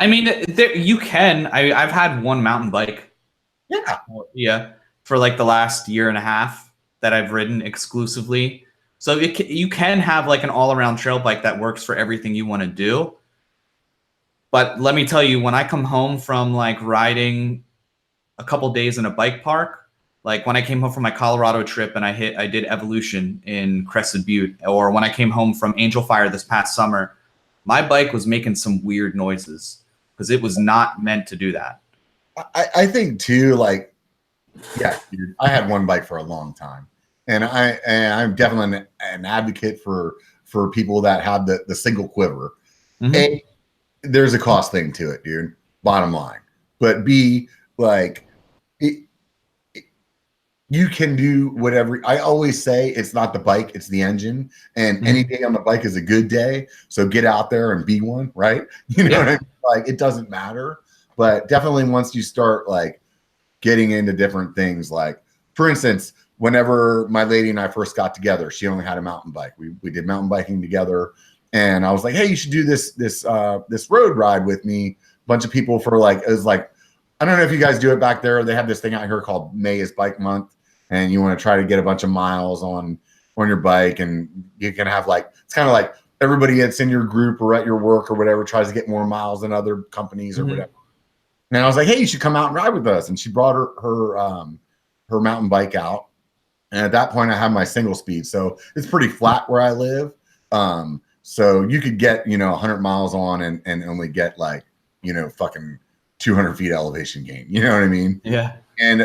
I mean, I've had one mountain bike. Yeah. Yeah. For like the last year and a half that I've ridden exclusively. So you can have like an all around trail bike that works for everything you want to do. But let me tell you, when I come home from like riding a couple days in a bike park, like when I came home from my Colorado trip and I did Evolution in Crested Butte, or when I came home from Angel Fire this past summer, my bike was making some weird noises because it was not meant to do that. I think too, like, yeah, dude, I had one bike for a long time, and I'm definitely an advocate for people that have the single quiver. A, there's a cost thing to it, dude. Bottom line, but B, like. You can do whatever. I always say it's not the bike, it's the engine. And any day on the bike is a good day. So get out there and be one, right? What I mean? Like, it doesn't matter. But definitely once you start like getting into different things, like for instance, whenever my lady and I first got together, she only had a mountain bike. We did mountain biking together. And I was like, hey, you should do this road ride with me. A bunch of people for like, it was like, I don't know if you guys do it back there. They have this thing out here called May is Bike Month. And you want to try to get a bunch of miles on your bike, and you can have like, it's kind of like everybody that's in your group or at your work or whatever tries to get more miles than other companies or whatever. And I was like, hey, you should come out and ride with us. And she brought her mountain bike out. And at that point, I have my single speed. So it's pretty flat where I live. So you could get, 100 miles on and only get like, fucking 200 feet elevation gain. You know what I mean? Yeah. And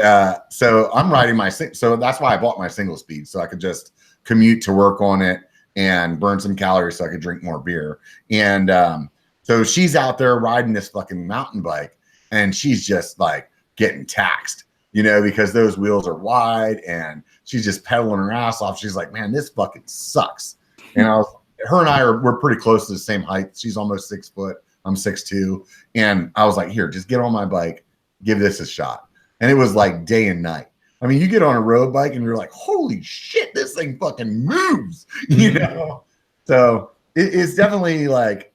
so I'm riding so that's why I bought my single speed. So I could just commute to work on it and burn some calories so I could drink more beer. And so she's out there riding this fucking mountain bike and she's just like getting taxed, because those wheels are wide and she's just pedaling her ass off. She's like, man, this fucking sucks. And her and we're pretty close to the same height. She's almost 6 foot. I'm 6'2". And I was like, here, just get on my bike, give this a shot. And it was like day and night. I mean, you get on a road bike and you're like, holy shit, this thing fucking moves, So it's definitely like,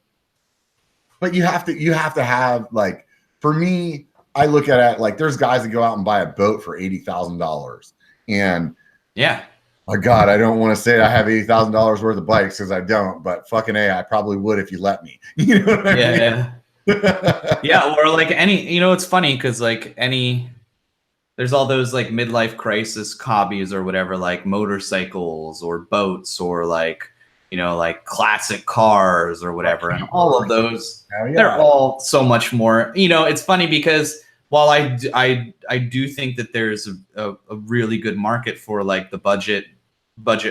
but you have to have like, for me, I look at it like there's guys that go out and buy a boat for $80,000. And yeah, my God, I don't want to say I have $80,000 worth of bikes because I don't, but fucking A, I probably would if you let me. You know what I mean? Yeah. Yeah. Or like it's funny because like there's all those like midlife crisis hobbies or whatever, like motorcycles or boats or like, like classic cars or whatever. And all of those, they're all so much more, it's funny because while I do think that there's a really good market for like the budget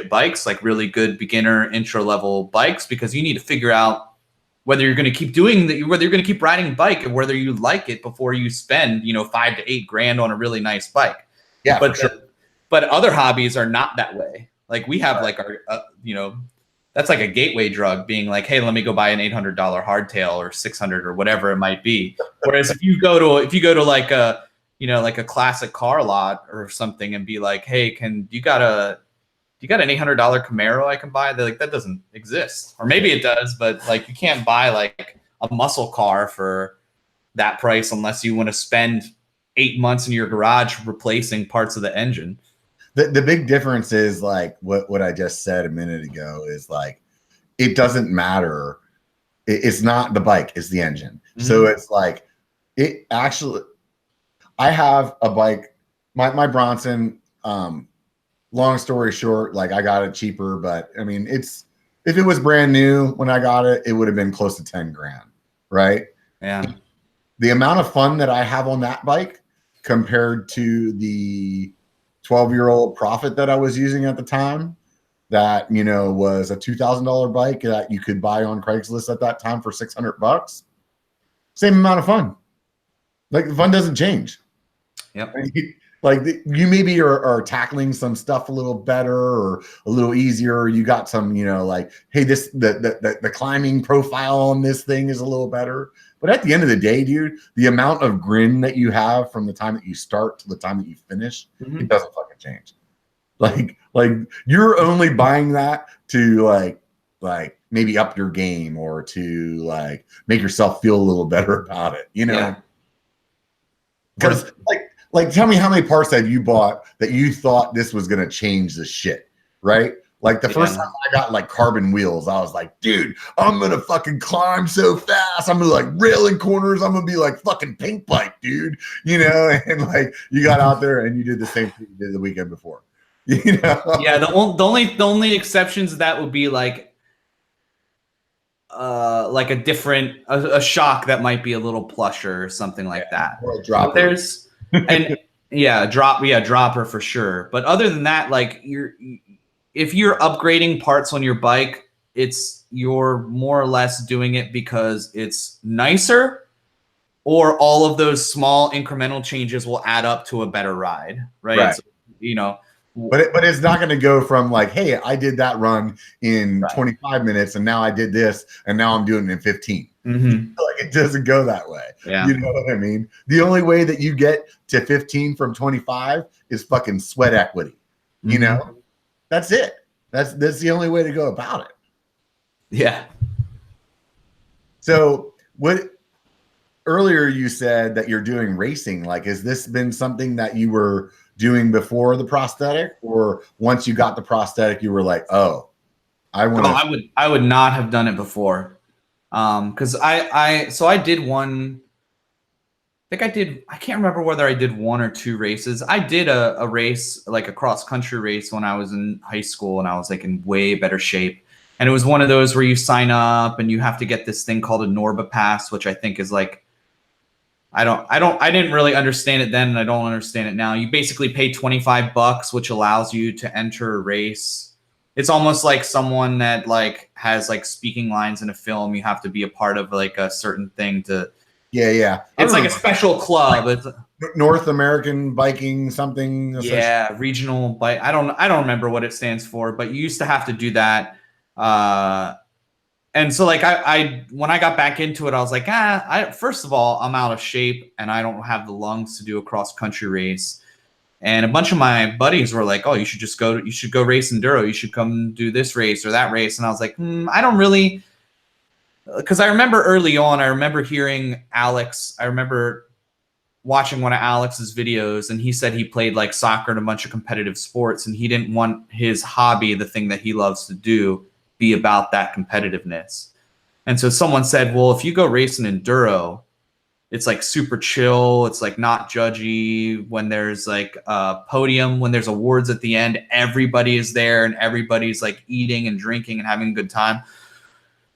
bikes, like really good beginner intro level bikes, because you need to figure out whether you're going to keep doing that, whether you're going to keep riding bike and whether you like it before you spend, $5 to $8 grand on a really nice bike. Yeah, but for sure. But other hobbies are not that way. Like we have like our, that's like a gateway drug, being like, hey, let me go buy an $800 hardtail or $600 or whatever it might be. Whereas if you go to like a, like a classic car lot or something and be like, hey, you got an $800 Camaro I can buy? They're like, that doesn't exist. Or maybe it does, but like you can't buy like a muscle car for that price unless you want to spend 8 months in your garage replacing parts of the engine. The big difference is like what I just said a minute ago is like, it doesn't matter. It's not the bike, it's the engine. So it's like, it actually, I have a bike, my Bronson, long story short, like I got it cheaper, but I mean, if it was brand new when I got it, it would have been close to 10 grand. Right. Yeah. The amount of fun that I have on that bike compared to the 12-year-old Prophet that I was using at the time, that, was a $2,000 bike that you could buy on Craigslist at that time for $600. Same amount of fun. Like the fun doesn't change. Yep. Like you maybe are tackling some stuff a little better or a little easier. You got some, like, hey, the climbing profile on this thing is a little better. But at the end of the day, dude, the amount of grin that you have from the time that you start to the time that you finish, it doesn't fucking change. Like you're only buying that to like maybe up your game or to like make yourself feel a little better about it, Because like tell me how many parts have you bought that you thought this was gonna change the shit, right? Like the first time I got like carbon wheels, I was like, dude, I'm gonna fucking climb so fast. I'm gonna like rail in corners. I'm gonna be like fucking pink bike, dude. And like you got out there and you did the same thing you did the weekend before. Yeah, the only exceptions to that would be like a different a shock that might be a little plusher or something like that. Or a dropper. There's dropper for sure. But other than that, like if you're upgrading parts on your bike, you're more or less doing it because it's nicer, or all of those small incremental changes will add up to a better ride, right? So, but it's not going to go from like, hey, I did that run in 25 minutes and now I did this and now I'm doing it in 15. Like it doesn't go that way. Yeah. You know what I mean? The only way that you get to 15 from 25 is fucking sweat equity. That's it. That's the only way to go about it. Yeah. So earlier you said that you're doing racing. Like, has this been something that you were doing before the prosthetic, or once you got the prosthetic, you were like, oh, I want to. I would not have done it before. Because I did one. I can't remember whether I did 1 or 2 races. I did a race, like a cross country race when I was in high school and I was like in way better shape. And it was one of those where you sign up and you have to get this thing called a Norba pass, which I think is like, I didn't really understand it then and I don't understand it now. You basically pay $25, which allows you to enter a race. It's almost like someone that like has like speaking lines in a film. You have to be a part of like a certain thing to. Yeah. It's like a special club. It's North American biking something. Yeah, regional bike. I don't remember what it stands for, but you used to have to do that. And so like I when I got back into it, I was like, first of all, I'm out of shape and I don't have the lungs to do a cross country race. And a bunch of my buddies were like, oh, you should go race enduro. You should come do this race or that race. And I was like, I don't really. Because I remember early on, I remember hearing Alex. I remember watching one of Alex's videos, and he said he played like soccer and a bunch of competitive sports, and he didn't want his hobby, the thing that he loves to do, be about that competitiveness. And so someone said, well, if you go race an enduro, it's like super chill. It's like not judgy. When there's like a podium, when there's awards at the end, everybody is there and everybody's like eating and drinking and having a good time.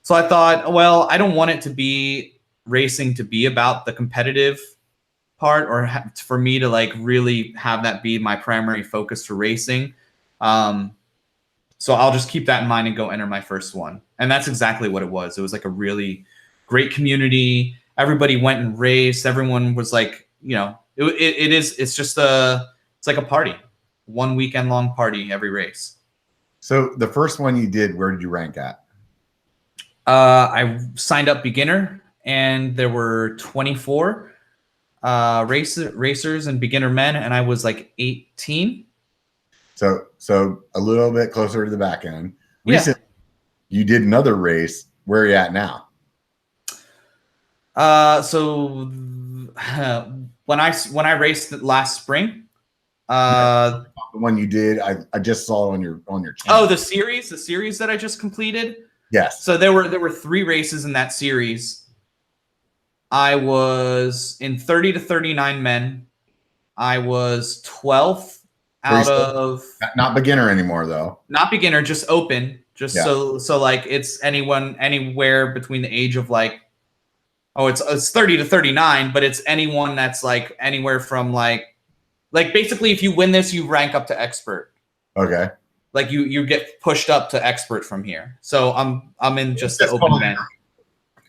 So I thought, well, I don't want it to be racing to be about the competitive part or for me to like really have that be my primary focus for racing. So I'll just keep that in mind and go enter my first one. And that's exactly what it was. It was like a really great community. Everybody went and raced. Everyone was like, it's like a party, 1 weekend long party, every race. So the first one you did, where did you rank at? I signed up beginner, and there were 24 racers and beginner men, and I was like 18. So a little bit closer to the back end. Recently, you did another race. Where are you at now? So when I raced last spring, the one you did, I just saw on your channel. Oh, the series that I just completed. Yes. So there were 3 races in that series. I was in 30 to 39 men. I was 12th out of not beginner anymore though. Not beginner, just open. So like it's anywhere between the age of like, it's 30 to 39, but it's anyone that's like anywhere from like basically if you win this, you rank up to expert. Okay. Like you get pushed up to expert from here. So I'm in just the open men.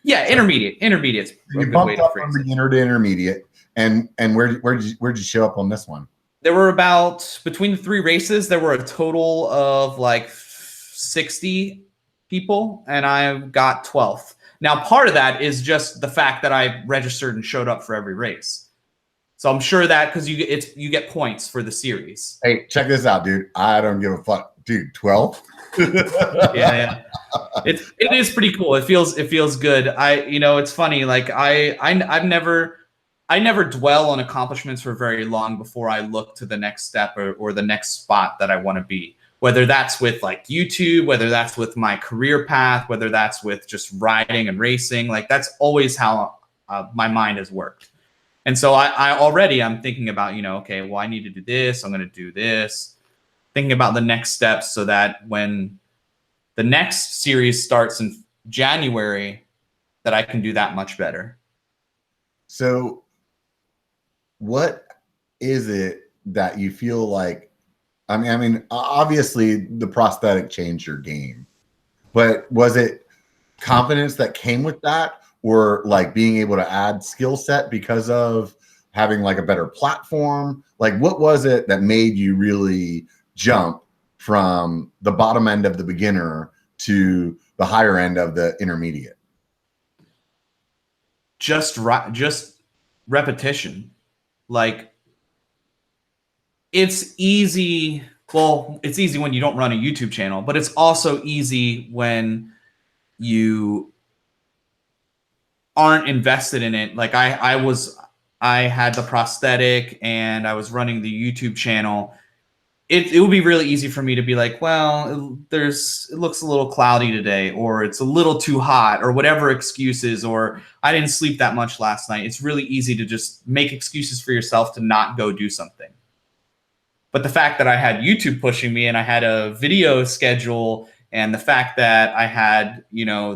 Yeah, intermediate. Intermediate's you bumped up from beginner to intermediate. And where'd you show up on this one? There were about, between the 3 races, there were a total of like 60 people, and I got 12th. Now, part of that is just the fact that I registered and showed up for every race. So I'm sure that because you get points for the series. Hey, check this out, dude. I don't give a fuck, dude. 12. Yeah. It is pretty cool. It feels good. It's funny. Like I never dwell on accomplishments for very long before I look to the next step or the next spot that I want to be. Whether that's with like YouTube, whether that's with my career path, whether that's with just riding and racing, like that's always how my mind has worked. And so I'm thinking about, okay, well, I need to do this. I'm going to do this. Thinking about the next steps so that when the next series starts in January, that I can do that much better. So what is it that you feel like, I mean, obviously the prosthetic changed your game, but was it confidence that came with that, or like being able to add skill set because of having like a better platform? Like what was it that made you really jump from the bottom end of the beginner to the higher end of the intermediate? Just repetition. Like it's easy. Well, it's easy when you don't run a YouTube channel, but it's also easy when you aren't invested in it. Like I had the prosthetic and I was running the YouTube channel. it would be really easy for me to be like, well, it looks a little cloudy today, or it's a little too hot, or whatever excuses, or I didn't sleep that much last night. It's really easy to just make excuses for yourself to not go do something. But the fact that I had YouTube pushing me and I had a video schedule, and the fact that I had,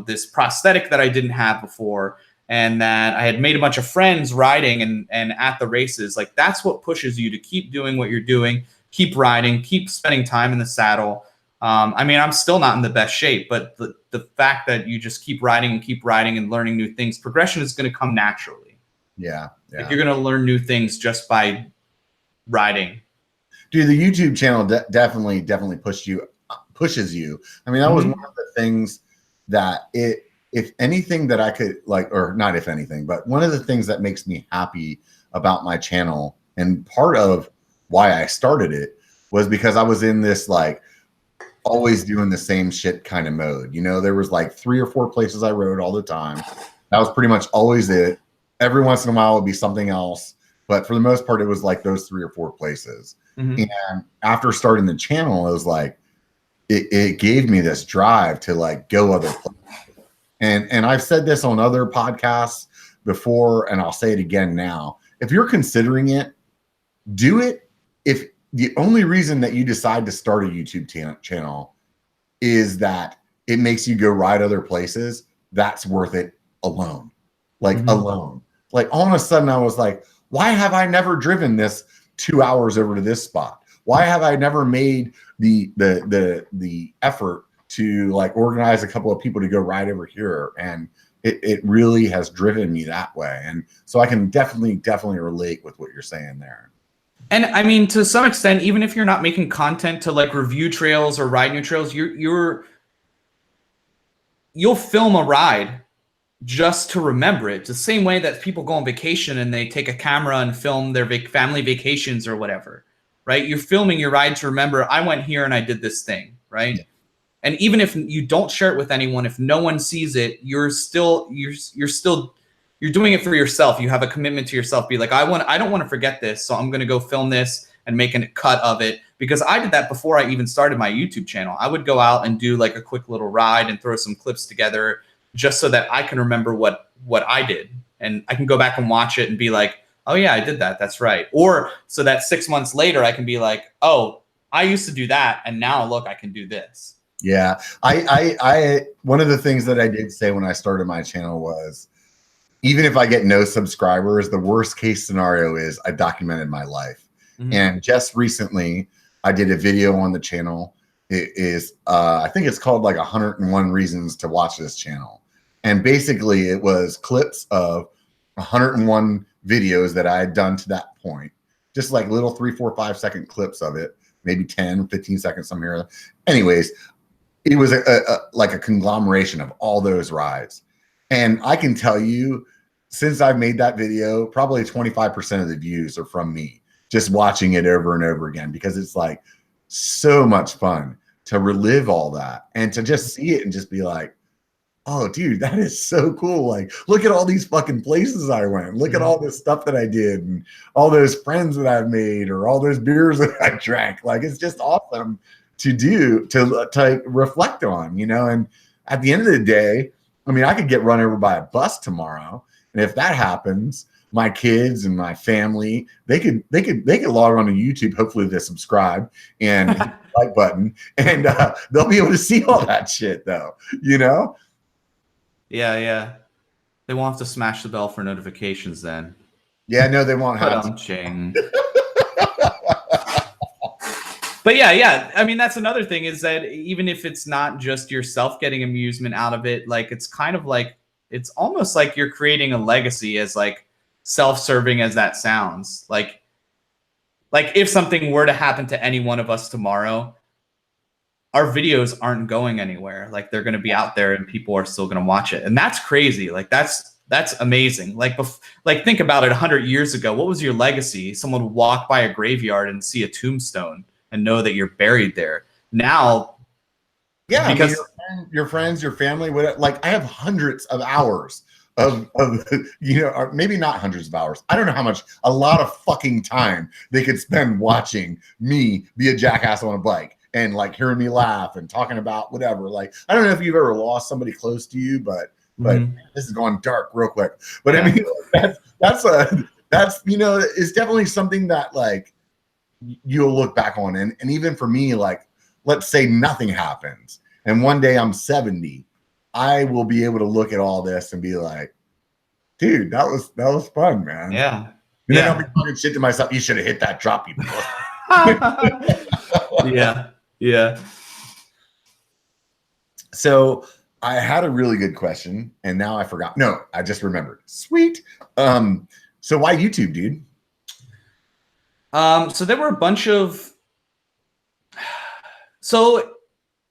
this prosthetic that I didn't have before, and that I had made a bunch of friends riding and at the races, like that's what pushes you to keep doing what you're doing, keep riding, keep spending time in the saddle. I'm still not in the best shape, but the fact that you just keep riding and learning new things, progression is going to come naturally. Yeah. Like you're going to learn new things just by riding. Dude, the YouTube channel definitely pushes you. I mean, that was one of the things that if anything that I could or not if anything, but one of the things that makes me happy about my channel, and part of why I started it, was because I was in this always doing the same shit kind of mode. There was 3 or 4 places I rode all the time. That was pretty much always it. Every once in a while it would be something else, but for the most part it was those 3 or 4 places. And after starting the channel, it was it gave me this drive to go other places. And I've said this on other podcasts before, and I'll say it again now. If you're considering it, do it. If the only reason that you decide to start a YouTube channel is that it makes you go ride other places, that's worth it alone. Alone. All of a sudden I was why have I never driven this 2 hours over to this spot? Why have I never made the effort to organize a couple of people to go ride over here? And it really has driven me that way. And so I can definitely relate with what you're saying there. And I mean, to some extent, even if you're not making content to review trails or ride new trails, you'll film a ride just to remember it. It's the same way that people go on vacation and they take a camera and film their family vacations or whatever, right? You're filming your ride to remember, I went here and I did this thing, right? Yeah. And even if you don't share it with anyone, if no one sees it, you're doing it for yourself. You have a commitment to yourself. Be I don't want to forget this, so I'm going to go film this and make a cut of it. Because I did that before I even started my YouTube channel. I would go out and do a quick little ride and throw some clips together, just so that I can remember what I did, and I can go back and watch it and be oh yeah, I did that. That's right. Or so that 6 months later, I can be oh, I used to do that, and now look, I can do this. Yeah, I one of the things that I did say when I started my channel was, even if I get no subscribers, the worst case scenario is I documented my life. And just recently, I did a video on the channel. It is, I think it's called 101 Reasons to Watch This Channel. And basically it was clips of 101 videos that I had done to that point. Just little 3, 4, 5 second clips of it, maybe 10, 15 seconds some here. Anyways, it was a conglomeration of all those rides. And I can tell you, since I've made that video, probably 25% of the views are from me just watching it over and over again, because it's so much fun to relive all that and to just see it and just be oh, dude, that is so cool. Look at all these fucking places I went. Look at all this stuff that I did and all those friends that I've made or all those beers that I drank. It's just awesome to do, to reflect on, And at the end of the day, I mean, I could get run over by a bus tomorrow. And if that happens, my kids and my family, they could log on to YouTube. Hopefully they subscribe and hit the like button, and they'll be able to see all that shit though, Yeah. They won't have to smash the bell for notifications then. Yeah, no, they won't have to. But yeah. I mean, that's another thing, is that even if it's not just yourself getting amusement out of it, it's kind of it's almost like you're creating a legacy, as self-serving as that sounds. If something were to happen to any one of us tomorrow, our videos aren't going anywhere. They're going to be out there and people are still going to watch it. And that's crazy. That's amazing. Think about it. 100 years ago, what was your legacy? Someone would walk by a graveyard and see a tombstone and know that you're buried there. Now, yeah, because your friends, your family, I have hundreds of hours or maybe not hundreds of hours. I don't know how much, a lot of fucking time they could spend watching me be a jackass on a bike and like hearing me laugh and talking about whatever. Like, I don't know if you've ever lost somebody close to you, but this is going dark real quick. But I mean, that's it's definitely something that like you'll look back on. And even for me, like, let's say nothing happens and one day I'm 70, I will be able to look at all this and be like, dude, that was fun, man. Yeah. And then I'll be talking shit to myself. You should have hit that drop, you. Yeah. So I had a really good question and now I forgot. No, I just remembered. Sweet. So why YouTube, dude? So there were a bunch of, so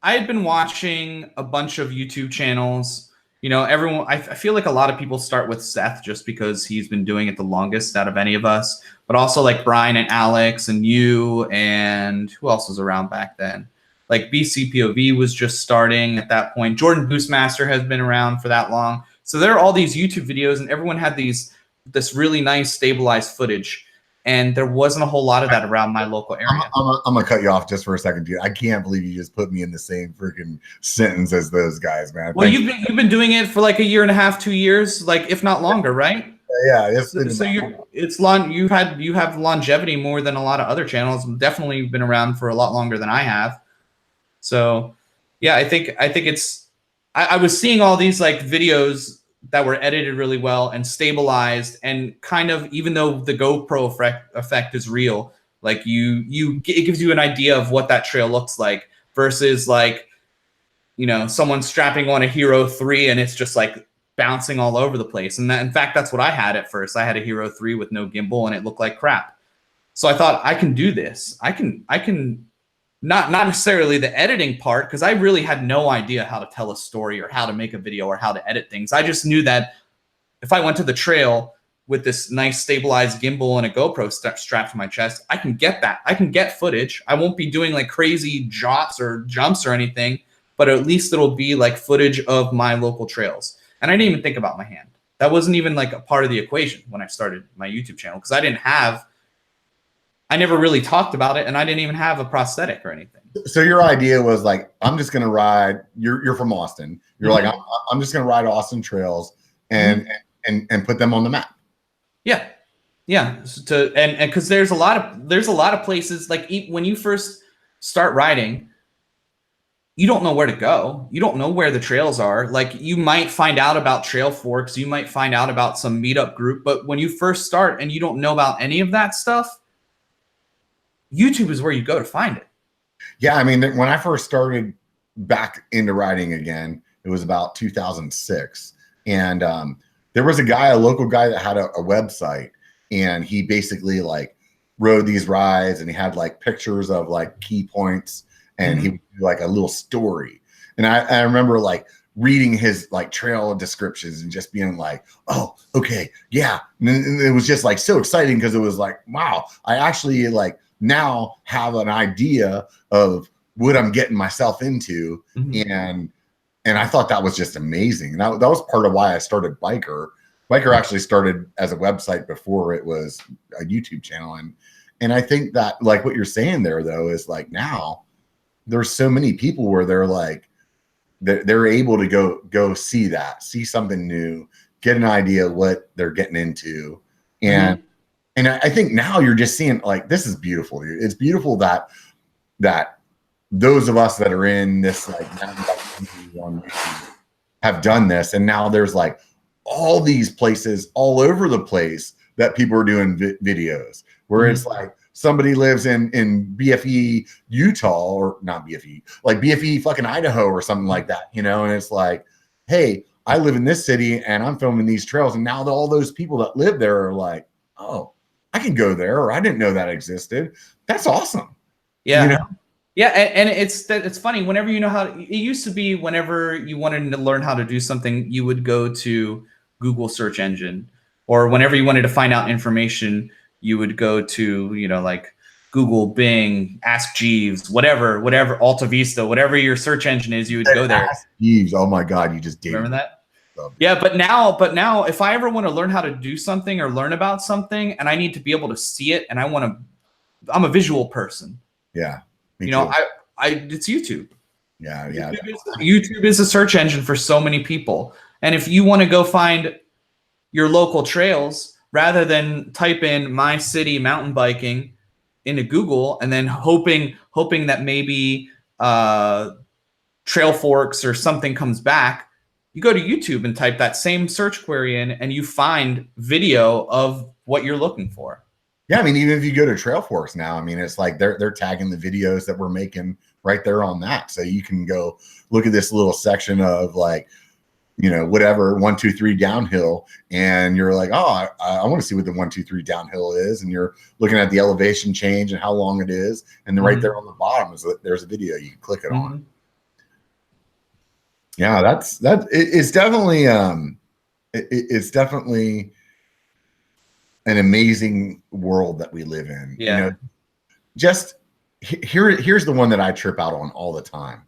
I had been watching a bunch of YouTube channels. Everyone, I feel like a lot of people start with Seth just because he's been doing it the longest out of any of us, but also like Brian and Alex and you, and who else was around back then? Like BCPOV was just starting at that point. Jordan Boostmaster has been around for that long. So there are all these YouTube videos and everyone had this really nice stabilized footage. And there wasn't a whole lot of that around my local area. I'm gonna cut you off just for a second, dude. I can't believe you just put me in the same freaking sentence as those guys, man. Well, you've been doing it for like a year and a half, 2 years, like if not longer, right? Yeah. You have longevity more than a lot of other channels. Definitely been around for a lot longer than I have. So, yeah, I think it's. I was seeing all these like videos that were edited really well and stabilized, and kind of, even though the GoPro effect is real, like it gives you an idea of what that trail looks like versus like, someone strapping on a Hero 3 and it's just like bouncing all over the place. And in fact, that's what I had at first. I had a Hero 3 with no gimbal and it looked like crap. So I thought, I can do this. I can not necessarily the editing part, because I really had no idea how to tell a story or how to make a video or how to edit things. I just knew that if I went to the trail with this nice stabilized gimbal and a GoPro strapped to my chest, I can get that. I can get footage. I won't be doing like crazy jots or jumps or anything, but at least it'll be like footage of my local trails. And I didn't even think about my hand. That wasn't even like a part of the equation when I started my YouTube channel, because I never really talked about it, and I didn't even have a prosthetic or anything. So your idea was like, I'm just gonna ride. You're from Austin. You're like, I'm just gonna ride Austin trails and put them on the map. Yeah. And because there's a lot of places, like when you first start riding, you don't know where to go. You don't know where the trails are. Like, you might find out about trail forks. You might find out about some meetup group. But when you first start and you don't know about any of that stuff, YouTube is where you go to find it. Yeah, I mean, when I first started back into riding again, it was about 2006. And there was a local guy that had a website, and he basically like rode these rides, and he had like pictures of like key points, and he would do like a little story. And I remember like reading his like trail descriptions and just being like, oh, okay, yeah. And it was just like so exciting, because it was like, wow, I actually like now have an idea of what I'm getting myself into. And I thought that was just amazing. And that was part of why I started B1KER. B1KER actually started as a website before it was a YouTube channel. And I think that like what you're saying there though, is like now there's so many people where they're like, they're able to go see something new, get an idea of what they're getting into. And I think now you're just seeing like, this is beautiful, dude. It's beautiful that those of us that are in this like have done this. And now there's like all these places all over the place that people are doing videos where it's like somebody lives in BFE, Utah, or not BFE, like BFE fucking Idaho or something like that, and it's like, hey, I live in this city and I'm filming these trails. And now all those people that live there are like, oh, I can go there, or I didn't know that existed. That's awesome. Yeah. Yeah. And it's funny, whenever you know how, it used to be whenever you wanted to learn how to do something, you would go to Google search engine, or whenever you wanted to find out information, you would go to, like Google, Bing, Ask Jeeves, whatever, Alta Vista, whatever your search engine is, you would go there. Ask Jeeves. Oh my God. You just gave Remember that? Yeah, but now, if I ever want to learn how to do something or learn about something, and I need to be able to see it, and I'm a visual person. Yeah, you know, it's YouTube. Yeah. YouTube is a search engine for so many people, and if you want to go find your local trails, rather than type in my city mountain biking into Google and then hoping that maybe Trail Forks or something comes back, you go to YouTube and type that same search query in, and you find video of what you're looking for. Yeah, I mean, even if you go to Trail Forks now, I mean, it's like they're tagging the videos that we're making right there on that, so you can go look at this little section of like, you know, whatever 1, 2, 3 downhill, and you're like, oh, I want to see what the 1, 2, 3 downhill is, and you're looking at the elevation change and how long it is, and then right there on the bottom there's a video you can click it on. Yeah, it's definitely it's definitely an amazing world that we live in. Yeah. You know, just here's the one that I trip out on all the time.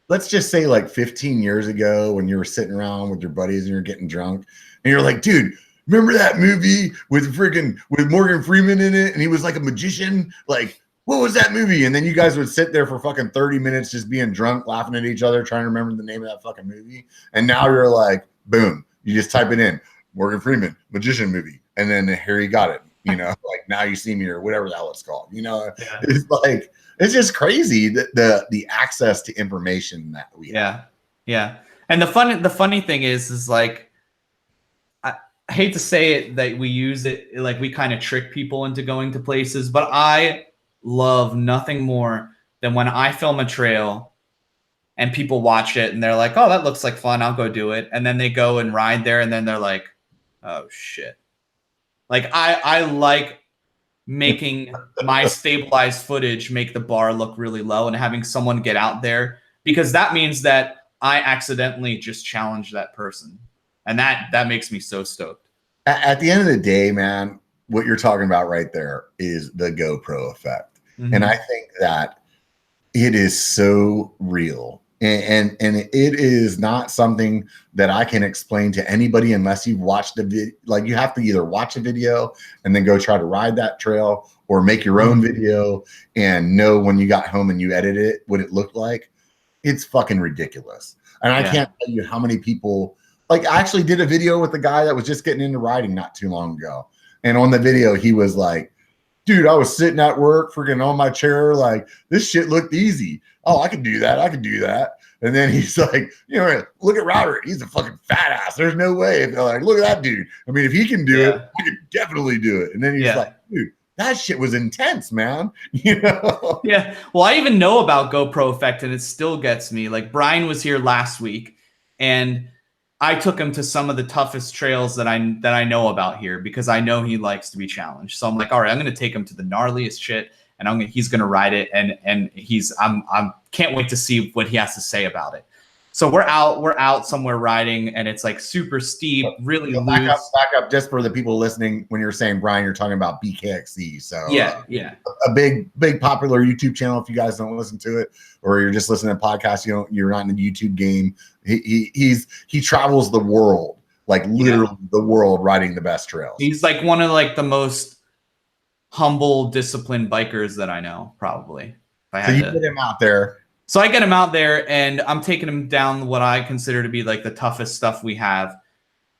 Let's just say like 15 years ago when you were sitting around with your buddies and you're getting drunk and you're like, dude, remember that movie with Morgan Freeman in it? And he was like a magician. Like, what was that movie? And then you guys would sit there for fucking 30 minutes just being drunk, laughing at each other, trying to remember the name of that fucking movie. And now you're like, boom, you just type it in, Morgan Freeman, magician movie. And then here you got it, you know, like Now You See Me or whatever the hell it's called, you know. Yeah. It's like, it's just crazy the access to information that we have. Yeah. And the funny thing is like, I hate to say it that we use it, like we kind of trick people into going to places, but I love nothing more than when I film a trail and people watch it and they're like, oh, that looks like fun, I'll go do it. And then they go and ride there and then they're like, oh shit. Like I like making my stabilized footage make the bar look really low and having someone get out there, because that means that I accidentally just challenged that person. And that makes me so stoked. At the end of the day, man, what you're talking about right there is the GoPro effect. And I think that it is so real. And it is not something that I can explain to anybody unless you've watched the video. Like, you have to either watch a video and then go try to ride that trail, or make your own video and know when you got home and you edit it what it looked like. It's fucking ridiculous. And I can't tell you how many people, like, I actually did a video with a guy that was just getting into riding not too long ago. And on the video, he was like, dude, I was sitting at work freaking on my chair, like, this shit looked easy. Oh, I could do that. I could do that. And then he's like, you know, look at Robert. He's a fucking fat ass. There's no way. And they're like, look at that dude. I mean, if he can do it, I could definitely do it. And then he's like, dude, that shit was intense, man. You know? Yeah. Well, I even know about GoPro effect, and it still gets me. Like, Brian was here last week, and I took him to some of the toughest trails that I know about here, because I know he likes to be challenged. So I'm like, all right, I'm going to take him to the gnarliest shit, and he's going to ride it. And I'm can't wait to see what he has to say about it. So we're out somewhere riding, and it's like super steep, really loose. Back up, just for the people listening. When you're saying Brian, you're talking about BKXE. So yeah, a big popular YouTube channel. If you guys don't listen to it, or you're just listening to podcasts, you're not in the YouTube game. He travels the world, like literally the world, riding the best trails. He's like one of like the most humble, disciplined bikers that I know, probably. So you get him out there. So I get him out there, and I'm taking him down what I consider to be like the toughest stuff we have.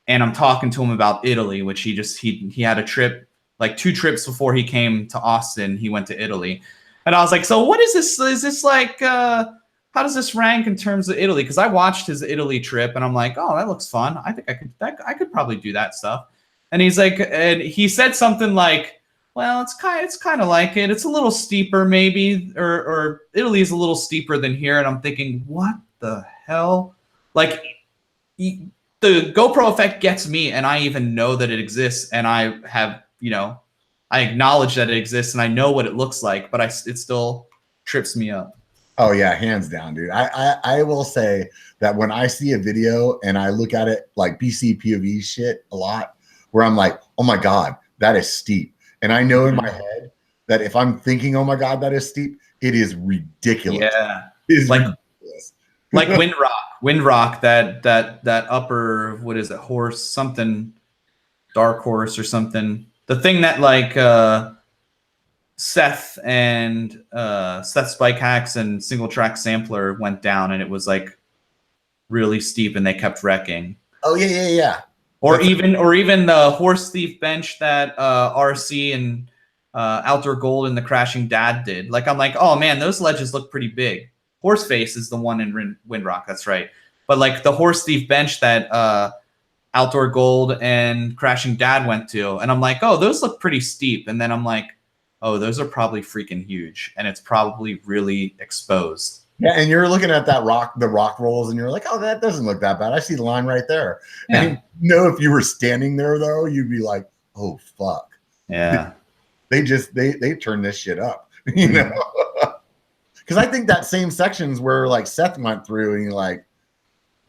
And I'm talking to him about Italy, which he had a trip, like 2 trips before he came to Austin, he went to Italy. And I was like, so what is this? Is this like, how does this rank in terms of Italy? Because I watched his Italy trip, and I'm like, oh, that looks fun. I think I could probably do that stuff. And he's like, and he said something like, well, it's kind of like it. It's a little steeper, maybe, or Italy is a little steeper than here. And I'm thinking, what the hell? Like, the GoPro effect gets me, and I even know that it exists, and I have, I acknowledge that it exists, and I know what it looks like, but it still trips me up. Oh yeah, hands down, dude. I will say that when I see a video and I look at it like BC POV shit a lot, where I'm like, oh my God, that is steep. And I know in my head that if I'm thinking, oh my God, that is steep, it is ridiculous. Yeah. It is like ridiculous. Like Windrock, that upper, what is it, horse, something, dark horse or something. The thing that like Seth Spike Hacks and Single Track Sampler went down, and it was like really steep, and they kept wrecking. Oh yeah. Or even the Horse Thief bench that RC and Outdoor Gold and the Crashing Dad did. Like, I'm like, oh man, those ledges look pretty big. Horseface is the one in Windrock, that's right. But like the Horse Thief bench that Outdoor Gold and Crashing Dad went to, and I'm like, oh, those look pretty steep. And then I'm like, oh, those are probably freaking huge, and it's probably really exposed. Yeah, and you're looking at the rock rolls, and you're like, oh, that doesn't look that bad. I see the line right there. Yeah. And if you were standing there though, you'd be like, oh fuck. Yeah. They turned this shit up, you know? Because I think that same section's where like Seth went through, and he like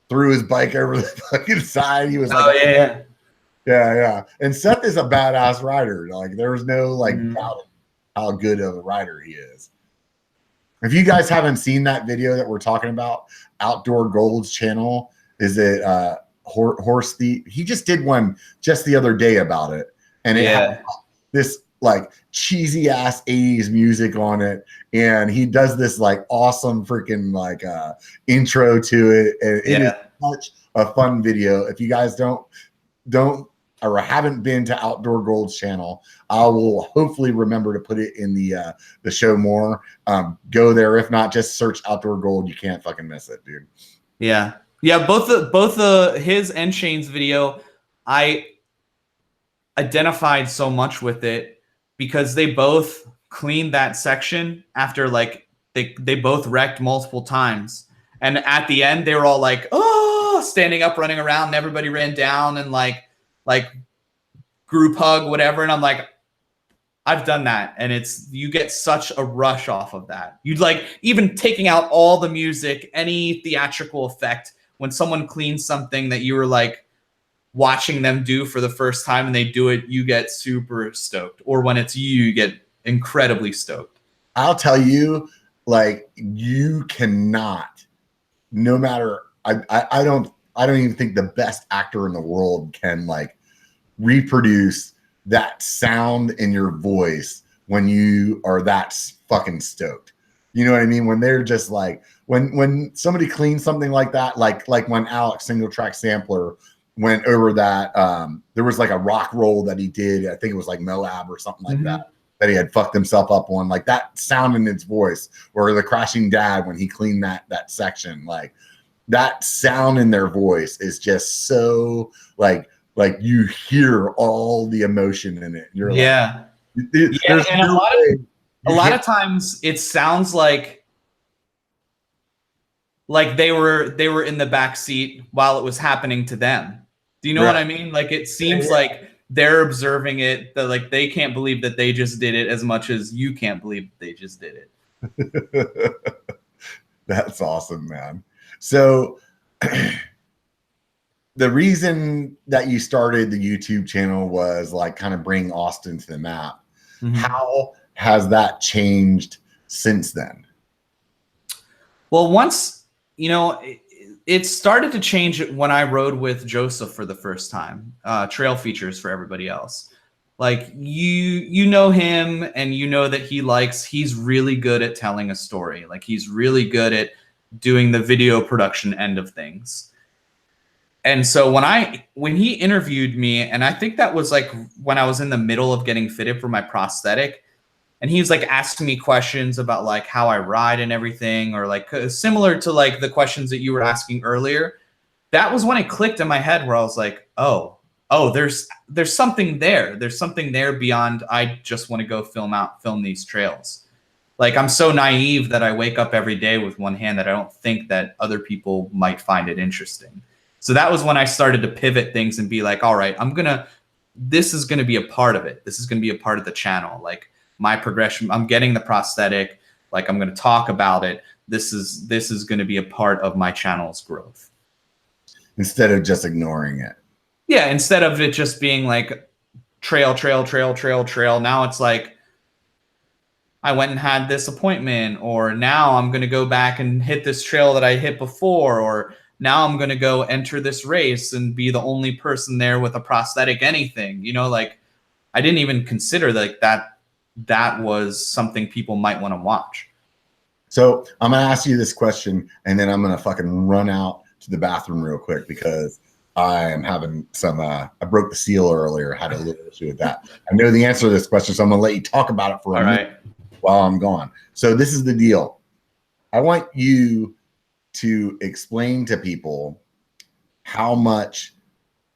threw his bike over the fucking side. He was like, oh yeah. And Seth is a badass rider. Like there was no like doubt how good of a rider he is. If you guys haven't seen that video that we're talking about, Outdoor Gold's channel, is it Horse Thief? He just did one just the other day about it, and it had this like cheesy ass 80s music on it, and he does this like awesome freaking like intro to it, and it is such a fun video. If you guys don't or haven't been to Outdoor Gold's channel, I will hopefully remember to put it in the show more. Go there. If not, just search Outdoor Gold. You can't fucking miss it, dude. Yeah. Both his and Shane's video, I identified so much with it because they both cleaned that section after like they both wrecked multiple times, and at the end they were all like, oh, standing up, running around, and everybody ran down and like group hug, whatever. And I'm like, I've done that. And you get such a rush off of that. You'd like even taking out all the music, any theatrical effect, when someone cleans something that you were like watching them do for the first time and they do it, you get super stoked. Or when it's you get incredibly stoked. I'll tell you, like, you cannot, no matter, I don't even think the best actor in the world can like reproduce that sound in your voice when you are that fucking stoked. You know what I mean? When they're just like, when somebody cleans something like that, like when Alex Single Track Sampler went over that, there was like a rock roll that he did. I think it was like Moab or something like that he had fucked himself up on, like that sound in his voice, or the Crashing Dad when he cleaned that section, like that sound in their voice is just so like you hear all the emotion in it. You're like, and a lot of times it sounds like they were in the back seat while it was happening to them. Do you know what I mean? Like it seems like they're observing it, that like they can't believe that they just did it as much as you can't believe they just did it. That's awesome, man. So the reason that you started the YouTube channel was like kind of bring Austin to the map. How has that changed since then? Well, once, it started to change when I rode with Joseph for the first time, trail features for everybody else. Like you know him, and you know that he's really good at telling a story. Like he's really good at doing the video production end of things. And so when he interviewed me, and I think that was like when I was in the middle of getting fitted for my prosthetic, and he was like asking me questions about like how I ride and everything, or like similar to like the questions that you were asking earlier. That was when it clicked in my head where I was like, oh, there's something there. There's something there beyond I just want to go film these trails. Like I'm so naive that I wake up every day with one hand that I don't think that other people might find it interesting. So that was when I started to pivot things and be like, all right, this is going to be a part of it. This is going to be a part of the channel. Like my progression, I'm getting the prosthetic, like I'm going to talk about it. This is going to be a part of my channel's growth. Instead of just ignoring it. Yeah. Instead of it just being like trail. Now it's like, I went and had this appointment, or now I'm going to go back and hit this trail that I hit before, or now I'm going to go enter this race and be the only person there with a prosthetic anything. You know, like I didn't even consider like that was something people might want to watch. So I'm going to ask you this question, and then I'm going to fucking run out to the bathroom real quick because I am having some, I broke the seal earlier, had a little issue with that. I know the answer to this question, so I'm going to let you talk about it for a minute while I'm gone. So this is the deal. I want you to explain to people how much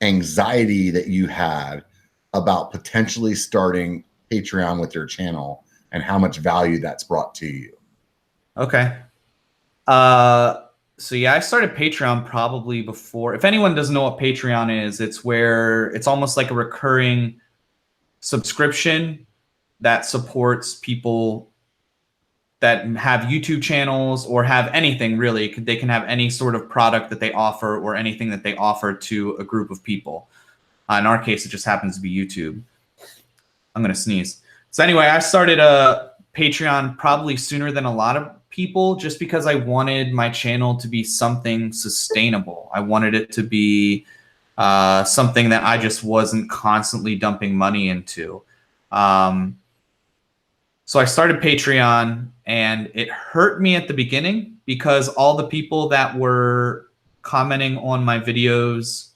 anxiety that you had about potentially starting Patreon with your channel and how much value that's brought to you. Okay. So yeah, I started Patreon probably before. If anyone doesn't know what Patreon is, it's where it's almost like a recurring subscription that supports people that have YouTube channels or have anything really. They can have any sort of product that they offer or anything that they offer to a group of people. In our case, it just happens to be YouTube. I'm going to sneeze. So anyway, I started a Patreon probably sooner than a lot of people just because I wanted my channel to be something sustainable. I wanted it to be something that I just wasn't constantly dumping money into. So I started Patreon, and it hurt me at the beginning because all the people that were commenting on my videos,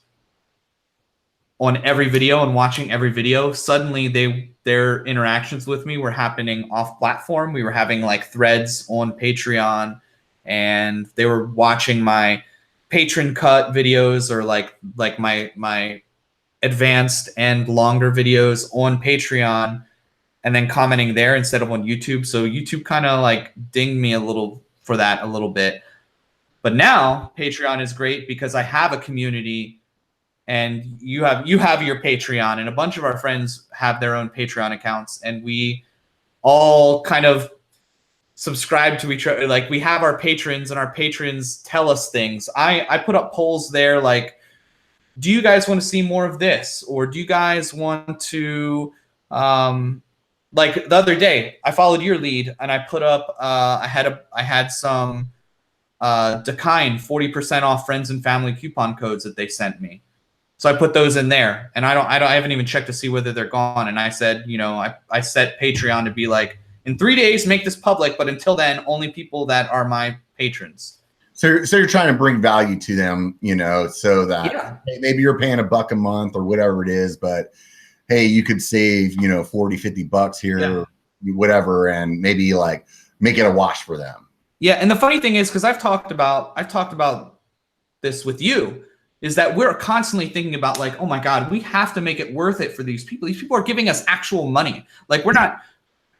on every video and watching every video, suddenly their interactions with me were happening off platform. We were having like threads on Patreon, and they were watching my patron cut videos or like my advanced and longer videos on Patreon, and then commenting there instead of on YouTube. So YouTube kind of like dinged me a little for that a little bit. But now Patreon is great because I have a community, and you have your Patreon, and a bunch of our friends have their own Patreon accounts, and we all kind of subscribe to each other. Like we have our patrons, and our patrons tell us things. I put up polls there like, do you guys want to see more of this? Or do you guys want to, like the other day, I followed your lead and I put up, I had some Dakine 40% off friends and family coupon codes that they sent me. So I put those in there, and I haven't even checked to see whether they're gone. And I said, you know, I set Patreon to be like, in 3 days, make this public, but until then, only people that are my patrons. So you're trying to bring value to them, you know, so that hey, maybe you're paying $1 a month or whatever it is, but hey, you could save, you know, 40, 50 bucks here, whatever, and maybe like make it a wash for them. Yeah. And the funny thing is, because I've talked about this with you, is that we're constantly thinking about like, oh my God, we have to make it worth it for these people. These people are giving us actual money. Like we're not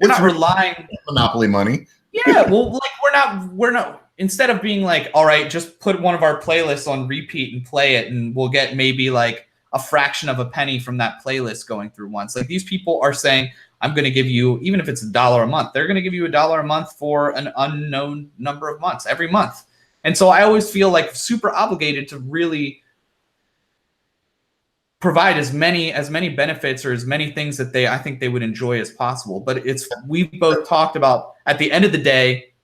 relying monopoly money. Yeah. Well, like we're not, instead of being like, all right, just put one of our playlists on repeat and play it, and we'll get maybe like a fraction of a penny from that playlist going through once. Like these people are saying, I'm going to give you, even if it's $1 a month, they're going to give you $1 a month for an unknown number of months every month. And so I always feel like super obligated to really provide as many benefits or as many things that I think they would enjoy as possible. But we've both talked about, at the end of the day,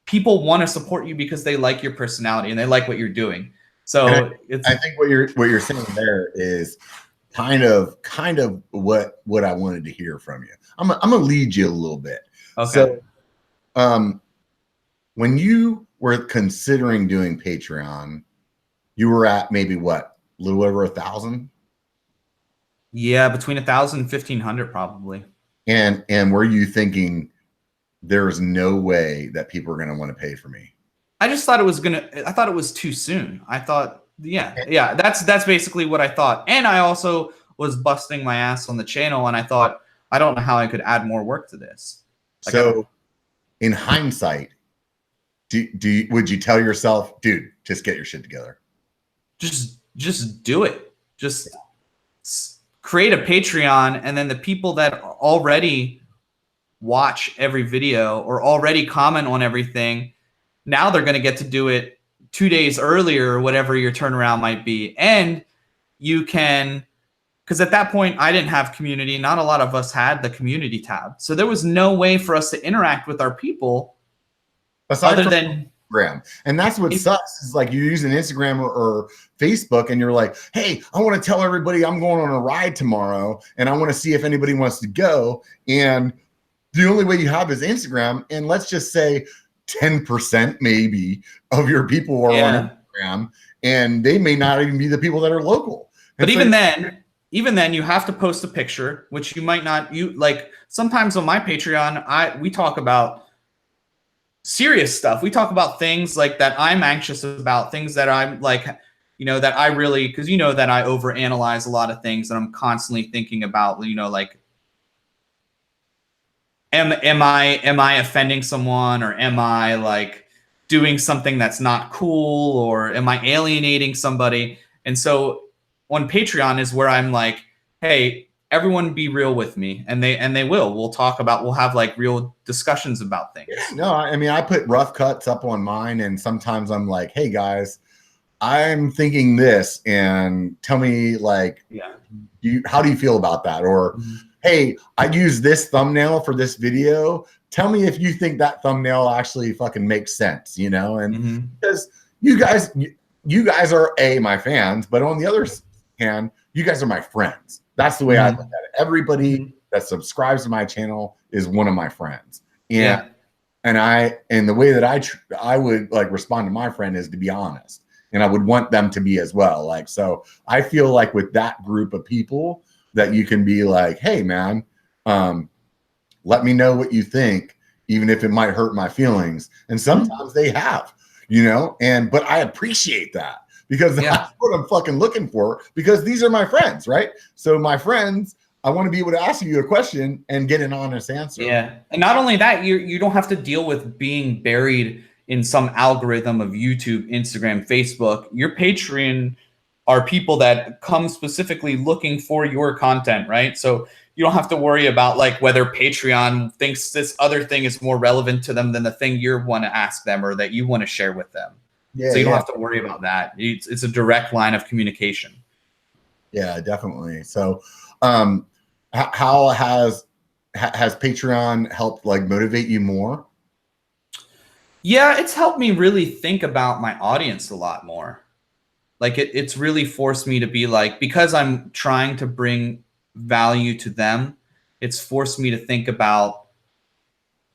people want to support you because they like your personality and they like what you're doing. So I think what you're saying there is kind of what I wanted to hear from you. I'm gonna lead you a little bit. Okay. So, when you were considering doing Patreon, you were at maybe what? A little over 1,000? Yeah, between 1,000 and 1,500 probably. And were you thinking there's no way that people are going to want to pay for me? I just thought I thought it was too soon. I thought, yeah, that's basically what I thought. And I also was busting my ass on the channel, and I thought, I don't know how I could add more work to this. Like, so in hindsight, would you tell yourself, dude, just get your shit together? Just do it. Just create a Patreon, and then the people that already watch every video or already comment on everything, now they're going to get to do it 2 days earlier or whatever your turnaround might be. And you can because at that point I didn't have community. Not a lot of us had the community tab. So there was no way for us to interact with our people other than Instagram. And that's what sucks is like you're using Instagram or Facebook and you're like, hey, I want to tell everybody I'm going on a ride tomorrow and I want to see if anybody wants to go. And the only way you have is Instagram. And let's just say 10% maybe of your people are on Instagram, and they may not even be the people that are local. And but even then you have to post a picture, which you might not, like sometimes on my Patreon, we talk about serious stuff. We talk about things like that I'm anxious about, things that I'm like, that I really, because that I overanalyze a lot of things and I'm constantly thinking about, like, am I offending someone, or am I like doing something that's not cool, or am I alienating somebody? And so on Patreon is where I'm like, hey, everyone be real with me, and they will. We'll have like real discussions about things. No, I mean, I put rough cuts up on mine, and sometimes I'm like, hey guys, I'm thinking this, and tell me like, how do you feel about that? Or hey, I use this thumbnail for this video. Tell me if you think that thumbnail actually fucking makes sense, and because you guys are my fans, but on the other hand, you guys are my friends. That's the way I look at it. Everybody that subscribes to my channel is one of my friends. And the way that I would like respond to my friend is to be honest. And I would want them to be as well. Like, so I feel like with that group of people that you can be like, hey man, let me know what you think, even if it might hurt my feelings. And sometimes they have, but I appreciate that. Because that's what I'm fucking looking for, because these are my friends, right? So my friends, I want to be able to ask you a question and get an honest answer. Yeah. And not only that, you don't have to deal with being buried in some algorithm of YouTube, Instagram, Facebook. Your Patreon are people that come specifically looking for your content, right? So you don't have to worry about like whether Patreon thinks this other thing is more relevant to them than the thing you want to ask them or that you want to share with them. So you don't have to worry about that. It's a direct line of communication. Yeah, definitely. So how has Patreon helped like motivate you more? Yeah, it's helped me really think about my audience a lot more. Like it's really forced me to be like, because I'm trying to bring value to them, it's forced me to think about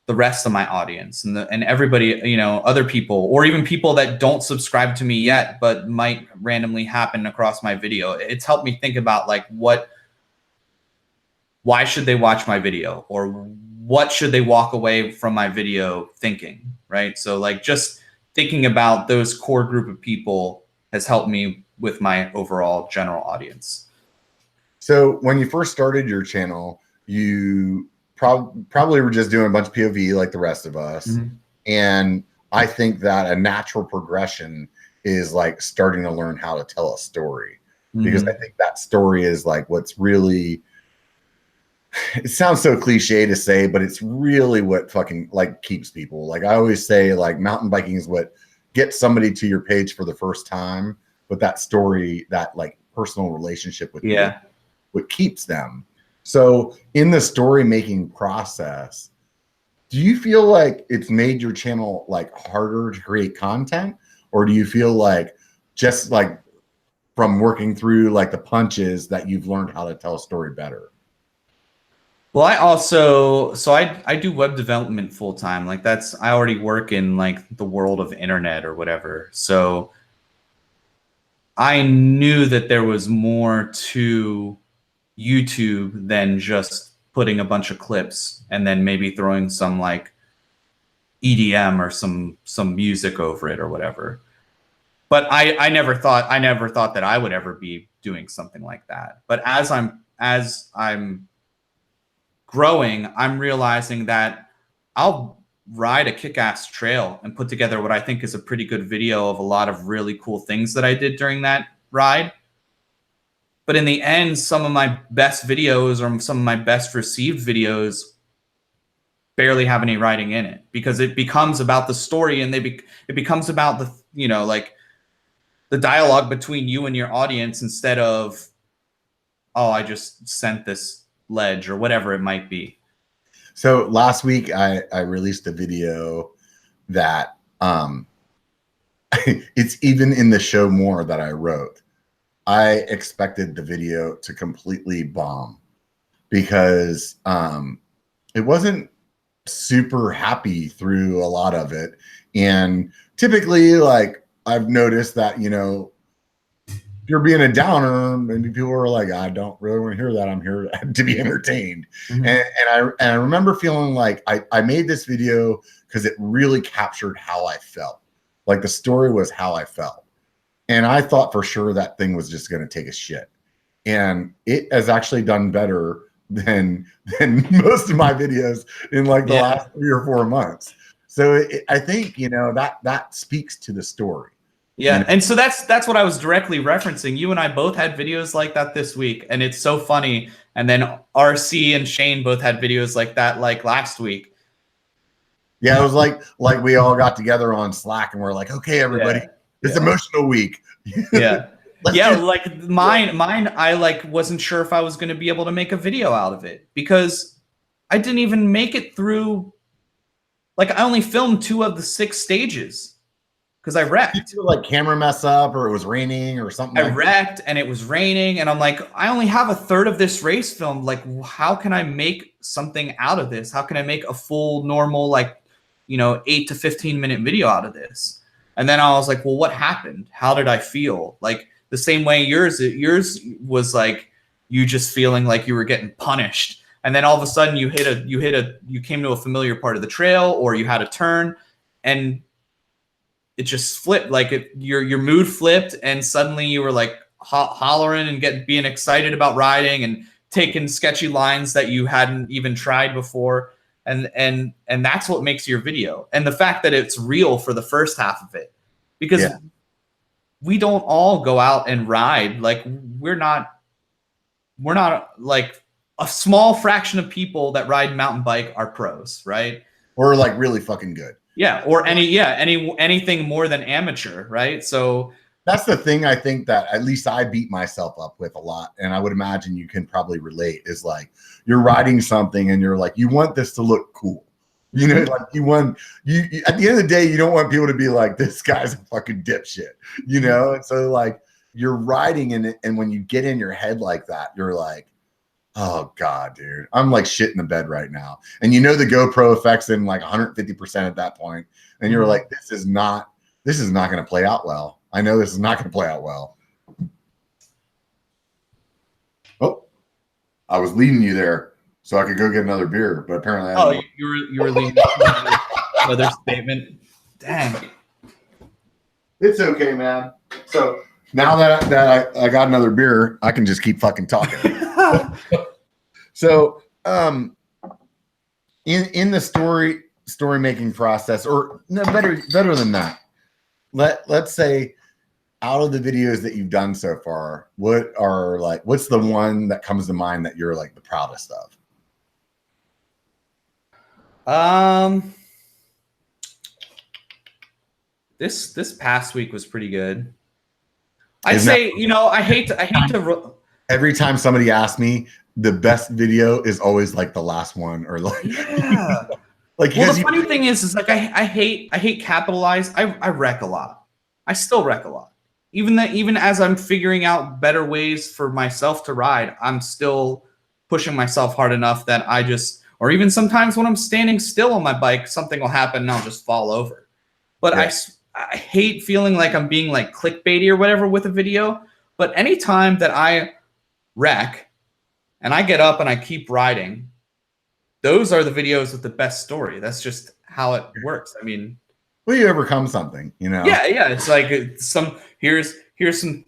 the rest of my audience and everybody, other people, or even people that don't subscribe to me yet, but might randomly happen across my video. It's helped me think about like why should they watch my video, or what should they walk away from my video thinking, right? So like just thinking about those core group of people has helped me with my overall general audience. So when you first started your channel, you probably were just doing a bunch of POV like the rest of us. And I think that a natural progression is like starting to learn how to tell a story, because I think that story is like what's really, it sounds so cliche to say, but it's really what fucking like keeps people. Like I always say, like mountain biking is what gets somebody to your page for the first time, but that story, that like personal relationship with you, what keeps them. So in the story making process, do you feel like it's made your channel like harder to create content, or do you feel like just like from working through like the punches that you've learned how to tell a story better? Well, I do web development full time. Like I already work in like the world of internet or whatever. So I knew that there was more to YouTube than just putting a bunch of clips and then maybe throwing some like EDM or some music over it or whatever. But I never thought that I would ever be doing something like that. But as I'm growing, I'm realizing that I'll ride a kick-ass trail and put together what I think is a pretty good video of a lot of really cool things that I did during that ride. But in the end, some of my best videos or some of my best received videos barely have any writing in it, because it becomes about the story, and it becomes about the, like the dialogue between you and your audience, instead of oh, I just sent this ledge or whatever it might be. So last week I released a video that it's even in the show more that I wrote. I expected the video to completely bomb because it wasn't super happy through a lot of it. And typically, like, I've noticed that, you know, if you're being a downer, maybe people are like, I don't really want to hear that. I'm here to be entertained. Mm-hmm. And I remember feeling like I made this video because it really captured how I felt. Like, the story was how I felt. And I thought for sure that thing was just going to take a shit. And it has actually done better than most of my videos in like the last 3 or 4 months. So I think, you know, that speaks to the story. Yeah. You know? And so that's what I was directly referencing. You and I both had videos like that this week, and it's so funny. And then RC and Shane both had videos like that like last week. Yeah, it was like we all got together on Slack and we're like, okay, everybody, it's emotional week. Yeah. Like mine, I like wasn't sure if I was going to be able to make a video out of it because I didn't even make it through. Like, I only filmed 2 of the 6 stages because I wrecked. Did you like camera mess up or it was raining or something? I wrecked and it was raining, and I'm like, I only have a third of this race filmed. Like, how can I make something out of this? How can I make a full normal, like, you know, 8 to 15 minute video out of this? And then I was like, well, what happened? How did I feel? Like, the same way yours was like you just feeling like you were getting punished. And then all of a sudden you came to a familiar part of the trail, or you had a turn, and it just flipped. Like your mood flipped, and suddenly you were like hollering and being excited about riding and taking sketchy lines that you hadn't even tried before. And that's what makes your video. And the fact that it's real for the first half of it, because we don't all go out and ride. Like, we're not like, a small fraction of people that ride mountain bike are pros, right? Or like really fucking good. Yeah. Or anything more than amateur, right? So that's the thing I think that at least I beat myself up with a lot. And I would imagine you can probably relate, is like, you're riding something and you're like, you want this to look cool. You know, like you at the end of the day, you don't want people to be like, this guy's a fucking dipshit, you know? And so like you're riding in it. And when you get in your head like that, you're like, oh God, dude, I'm like shit in the bed right now. And you know, the GoPro effect's in like 150% at that point. And you're like, this is not going to play out well. I know this is not going to play out well. Oh, I was leading you there so I could go get another beer, but apparently you were leading another statement. Dang. It's okay, man. So now that I got another beer, I can just keep fucking talking. So, in the story making process, or no, better than that, let's say, out of the videos that you've done so far, what's the one that comes to mind that you're like the proudest of? This past week was pretty good. I'd say, you know, I hate to. Every time somebody asks me, the best video is always like the last one, or like, like. Well, the funny thing is like I hate capitalize. I wreck a lot. I still wreck a lot. Even as I'm figuring out better ways for myself to ride, I'm still pushing myself hard enough that or even sometimes when I'm standing still on my bike, something will happen and I'll just fall over. But I hate feeling like I'm being like clickbaity or whatever with a video. But anytime that I wreck and I get up and I keep riding, those are the videos with the best story. That's just how it works. I mean, well, you overcome something, you know? Yeah. It's like here's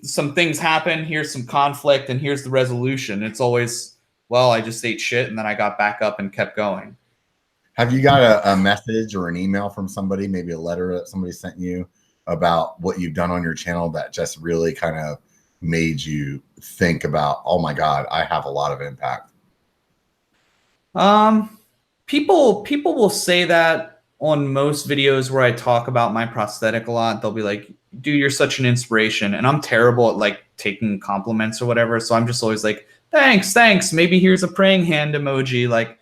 some things happen, here's some conflict, and here's the resolution. It's always, well, I just ate shit and then I got back up and kept going. Have you got a message or an email from somebody, maybe a letter that somebody sent you about what you've done on your channel that just really kind of made you think about, oh my God, I have a lot of impact? People will say that on most videos where I talk about my prosthetic a lot. They'll be like, dude, you're such an inspiration. And I'm terrible at like taking compliments or whatever. So I'm just always like, thanks. Maybe here's a praying hand emoji. Like,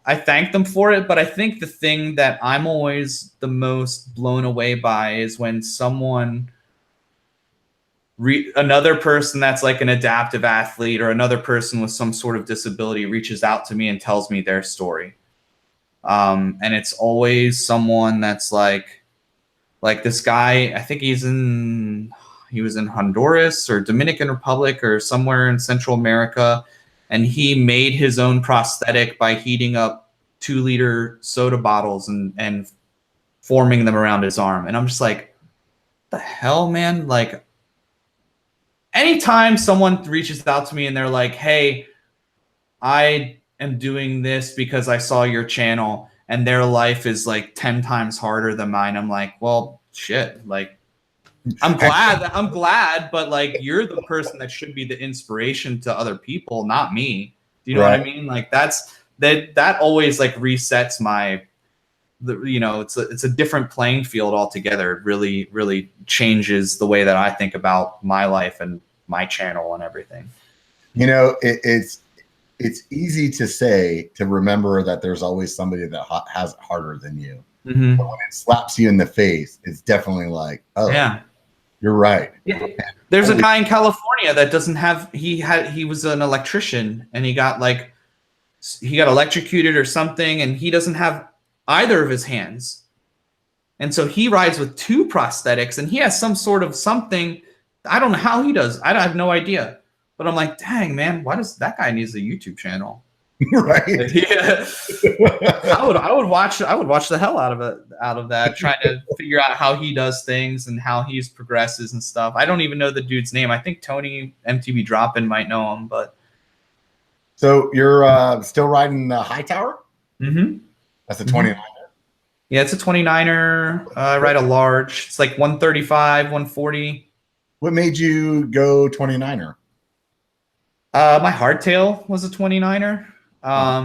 I thank them for it, but I think the thing that I'm always the most blown away by is when someone, another person that's like an adaptive athlete or another person with some sort of disability reaches out to me and tells me their story. And it's always someone that's like this guy, I think he was in Honduras or Dominican Republic or somewhere in Central America. And he made his own prosthetic by heating up 2-liter soda bottles and forming them around his arm. And I'm just like, what the hell, man? Like, anytime someone reaches out to me and they're like, hey, I am doing this because I saw your channel and their life is like 10 times harder than mine, I'm like, well, shit. Like, I'm glad, but like, you're the person that should be the inspiration to other people, not me. Do you know what I mean? Like, that always like resets it's a different playing field altogether. It really, really changes the way that I think about my life and my channel and everything. You know, it's easy to remember that there's always somebody that has it harder than you. Mm-hmm. But when it slaps you in the face, it's definitely like, oh, yeah, you're right. Yeah. There's a guy in California that doesn't have, he was an electrician and he got electrocuted or something, and he doesn't have either of his hands. And so he rides with 2 prosthetics and he has some sort of something. I don't know how he does. I have no idea. But I'm like, dang, man, why does that guy needs a YouTube channel? Right. Yeah. I would watch the hell out of that, trying to figure out how he does things and how he progresses and stuff. I don't even know the dude's name. I think Tony MTV Drop-In might know him, but. So you're still riding the High Tower? Mm-hmm. That's a 29er? Yeah, it's a 29er. I ride a large. It's like 135, 140. What made you go 29er? My hardtail was a 29er. I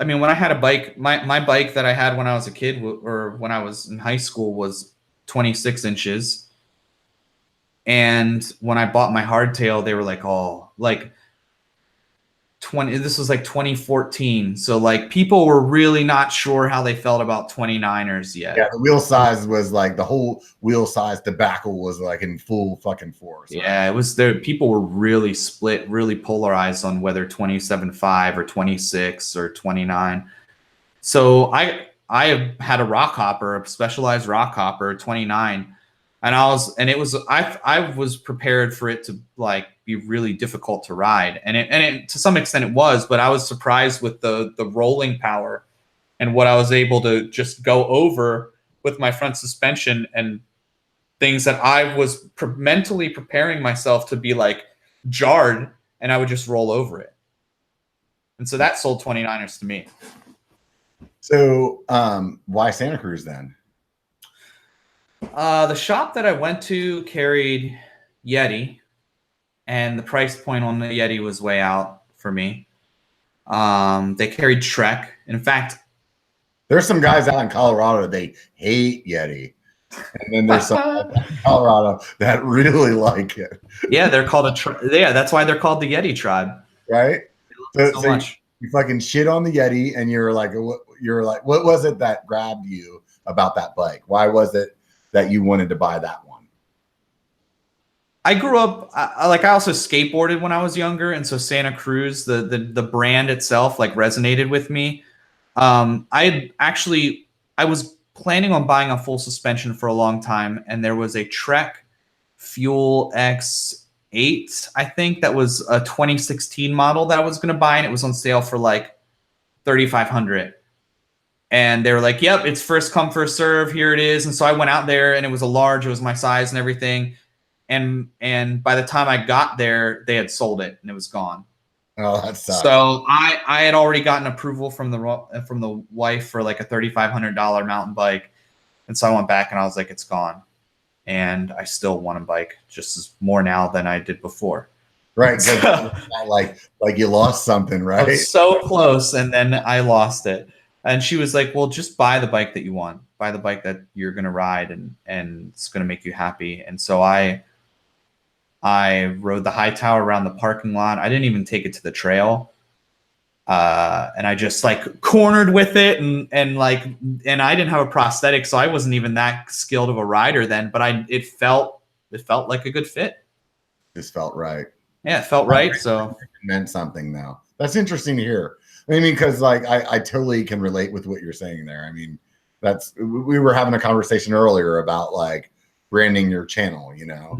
mean, when I had a bike, my bike that I had when I was a kid or when I was in high school was 26 inches. And when I bought my hardtail, they were like, oh, like this was like 2014. So like people were really not sure how they felt about 29ers yet. Yeah, the wheel size was like the whole wheel size debacle was like in full fucking force. Right? Yeah, it was there. People were really split, really polarized on whether 27.5 or 26 or 29. So I had a rock hopper, a specialized rock hopper, 29. And I was prepared for it to like be really difficult to ride, and it to some extent it was, but I was surprised with the rolling power and what I was able to just go over with my front suspension and things that I was mentally preparing myself to be like jarred, and I would just roll over it. And so that sold 29ers to me. So why Santa Cruz then? The shop that I went to carried Yeti, and the price point on the Yeti was way out for me. They carried Trek. In fact, there's some guys out in Colorado, they hate Yeti. And then there's some guys out in Colorado that really like it. Yeah, they're called that's why they're called the Yeti tribe. Right? So much. You fucking shit on the Yeti, and you're like, what was it that grabbed you about that bike? Why was it that you wanted to buy that one? I grew up I also skateboarded when I was younger, and so Santa Cruz, the brand itself, like resonated with me. I was planning on buying a full suspension for a long time, and there was a Trek Fuel X8, I think, that was a 2016 model that I was going to buy, and it was on sale for like $3,500. And they were like, yep, it's first come, first serve. Here it is. And so I went out there, and it was a large. It was my size and everything. And by the time I got there, they had sold it, and it was gone. Oh, that sucks. So I had already gotten approval from the wife for like a $3,500 mountain bike. And so I went back, and I was like, it's gone. And I still want a bike just as more now than I did before. Right. like you lost something, right? I was so close, and then I lost it. And she was like, well, just buy the bike that you want. Buy the bike that you're going to ride, and it's going to make you happy. And so I I rode the high tower around the parking lot. I didn't even take it to the trail. And I just like cornered with it and I didn't have a prosthetic, so I wasn't even that skilled of a rider then, but it felt like a good fit. This felt right. Yeah, it felt right. So it meant something though. That's interesting to hear. I mean, because like I totally can relate with what you're saying there. I mean, we were having a conversation earlier about like branding your channel, you know,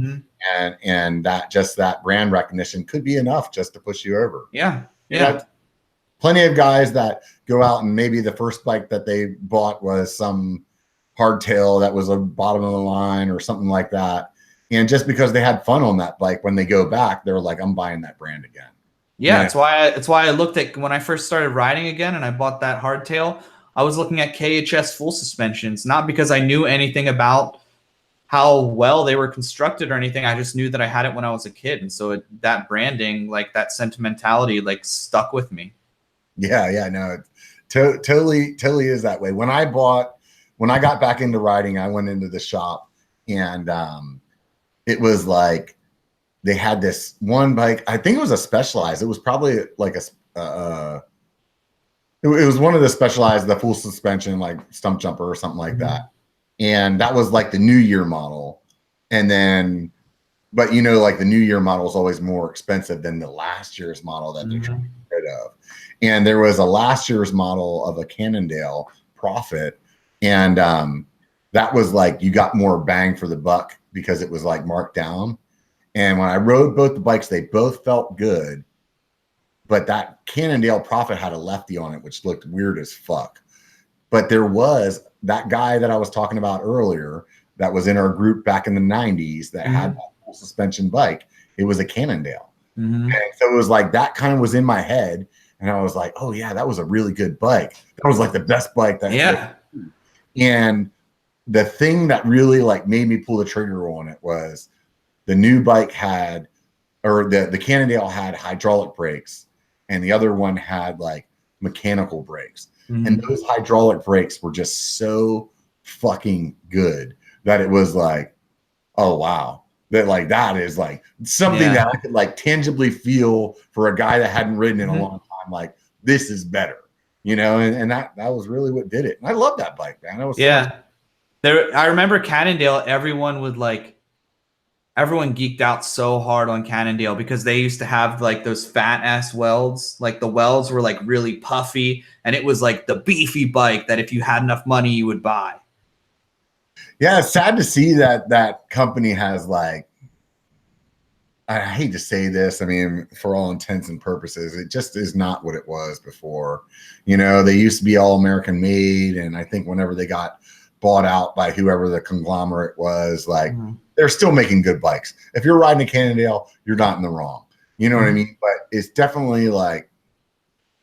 and that brand recognition could be enough just to push you over. Yeah. Plenty of guys that go out and maybe the first bike that they bought was some hardtail that was a bottom of the line or something like that. And just because they had fun on that bike, when they go back, they're like, I'm buying that brand again. Yeah, it's why I looked at when I first started riding again and I bought that hardtail, I was looking at KHS full suspensions, not because I knew anything about how well they were constructed or anything. I just knew that I had it when I was a kid. And so that branding, like that sentimentality, like stuck with me. Yeah, no, it totally is that way. When I got back into riding, I went into the shop and it was like they had this one bike. I think it was a Specialized. It was probably like it was one of the Specialized, the full suspension, like stump jumper or something like that. And that was like the New Year model. And then, but you know, like the New Year model is always more expensive than the last year's model that they're trying to get rid of. And there was a last year's model of a Cannondale Prophet. And that was like, you got more bang for the buck because it was like marked down. And when I rode both the bikes, they both felt good. But that Cannondale Prophet had a lefty on it, which looked weird as fuck. But there was that guy that I was talking about earlier that was in our group back in the 90s that had that full suspension bike. It was a Cannondale. And so it was like that kind of was in my head. And I was like, oh, yeah, that was a really good bike. That was like the best bike. And the thing that really like made me pull the trigger on it was the new bike had, or the Cannondale had hydraulic brakes and the other one had like mechanical brakes. And those hydraulic brakes were just so fucking good that it was like, oh, wow. That is like something that I could like tangibly feel for a guy that hadn't ridden in a long time. Like, this is better, you know, and that was really what did it. And I love that bike, man. It was I remember Cannondale, everyone geeked out so hard on Cannondale because they used to have like those fat ass welds. Like the welds were like really puffy and it was like the beefy bike that if you had enough money, you would buy. Yeah, it's sad to see that company has like, I hate to say this. I mean, for all intents and purposes, it just is not what it was before. You know, they used to be all American made. And I think whenever they got bought out by whoever the conglomerate was, like they're still making good bikes. If you're riding a Cannondale, you're not in the wrong. You know what I mean? But it's definitely like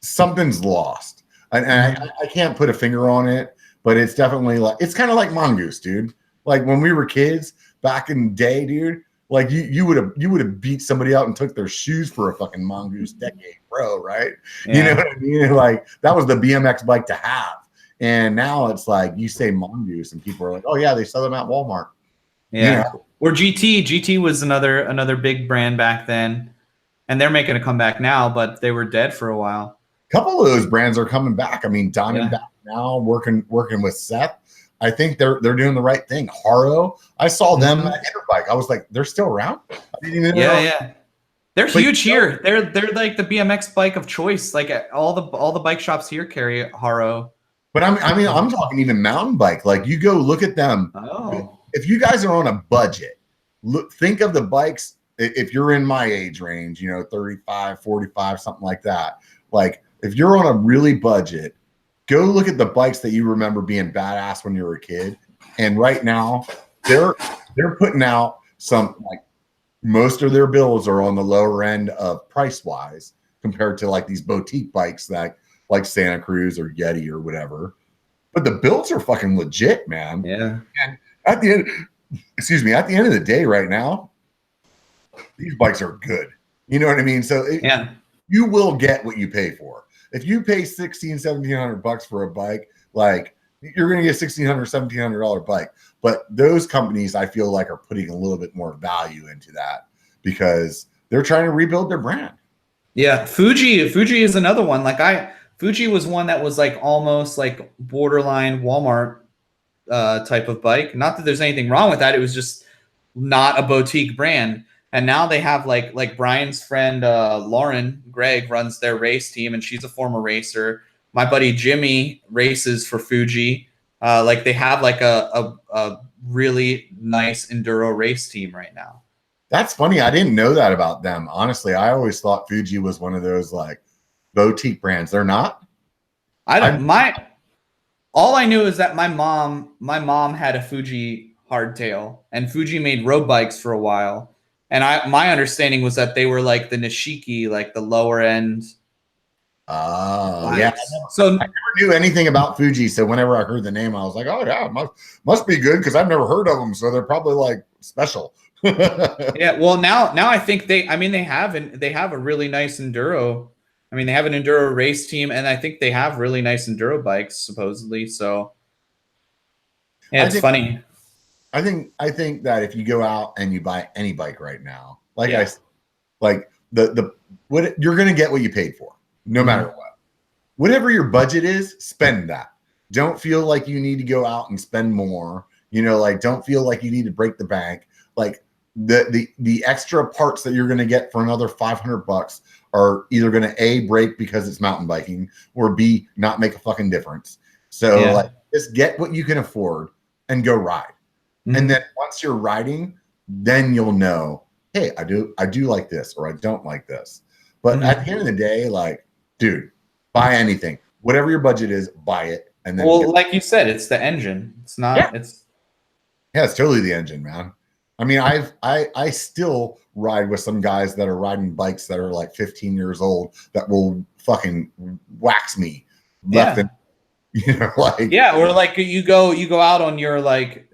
something's lost. And I can't put a finger on it. But it's definitely like, it's kind of like Mongoose, dude. Like when we were kids back in the day, dude, like you would have beat somebody out and took their shoes for a fucking Mongoose decade, bro, right? Yeah. You know what I mean? Like that was the BMX bike to have. And now it's like you say Mongoose and people are like, oh yeah, they sell them at Walmart. Yeah. You know? Or GT. GT was another big brand back then. And they're making a comeback now, but they were dead for a while. A couple of those brands are coming back. I mean, Diamondback now working with Seth. I think they're doing the right thing. Haro, I saw them at Interbike. I was like, they're still around? I didn't even know. Yeah. They're huge here. They're like the BMX bike of choice. Like all the bike shops here carry Haro. But I'm talking even mountain bike. Like you go look at them. Oh. If you guys are on a budget, think of the bikes. If you're in my age range, you know, 35, 45, something like that. Like if you're on a really budget, go look at the bikes that you remember being badass when you were a kid. And right now, they're putting out some, like, most of their bills are on the lower end of price-wise compared to, like, these boutique bikes that, like Santa Cruz or Yeti or whatever. But the builds are fucking legit, man. Yeah. And at the end of the day right now, these bikes are good. You know what I mean? So you will get what you pay for. If you pay $1,700 for a bike, like you're going to get $1,600, $1,700 bike. But those companies, I feel like, are putting a little bit more value into that because they're trying to rebuild their brand. Yeah, Fuji is another one. Fuji was one that was like almost like borderline Walmart type of bike. Not that there's anything wrong with that. It was just not a boutique brand. And now they have like Brian's friend Lauren Gregg runs their race team, and she's a former racer. My buddy Jimmy races for Fuji. Like they have like a really nice enduro race team right now. That's funny. I didn't know that about them. Honestly, I always thought Fuji was one of those like boutique brands. They're not. All I knew is that my mom had a Fuji hardtail, and Fuji made road bikes for a while. And my understanding was that they were like the Nishiki, like the lower end. Oh, yeah. So I never knew anything about Fuji. So whenever I heard the name, I was like, oh, yeah, must be good because I've never heard of them. So they're probably like special. Yeah. Well, now I think they have a really nice enduro. I mean, they have an enduro race team, and I think they have really nice enduro bikes, supposedly. So yeah, it's funny. I think that if you go out and you buy any bike right now, what you're gonna get what you paid for, no matter what. Whatever your budget is, spend that. Don't feel like you need to go out and spend more. Like don't feel like you need to break the bank. Like the extra parts that you're gonna get for another $500 are either gonna A, break because it's mountain biking, or B, not make a fucking difference. So like just get what you can afford and go ride. And then once you're riding, then you'll know, hey, I do like this, or I don't like this. But at the end of the day, like, dude, buy anything. Whatever your budget is, buy it. And then like you said, it's the engine. It's not it's totally the engine, man. I mean, I still ride with some guys that are riding bikes that are like 15 years old that will fucking wax me left and or like you go out on your like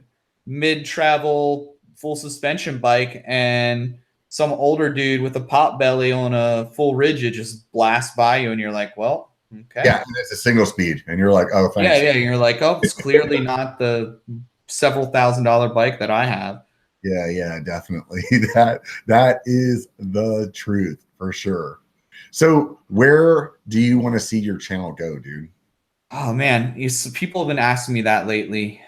mid-travel full suspension bike, and some older dude with a pot belly on a full rigid just blasts by you, and you're like, well, okay. Yeah, and it's a single speed, and you're like, oh, thanks. Yeah, you're like, oh, it's clearly not the several $1,000 bike that I have. Yeah, definitely. That is the truth for sure. So where do you want to see your channel go, dude? Oh man, people have been asking me that lately.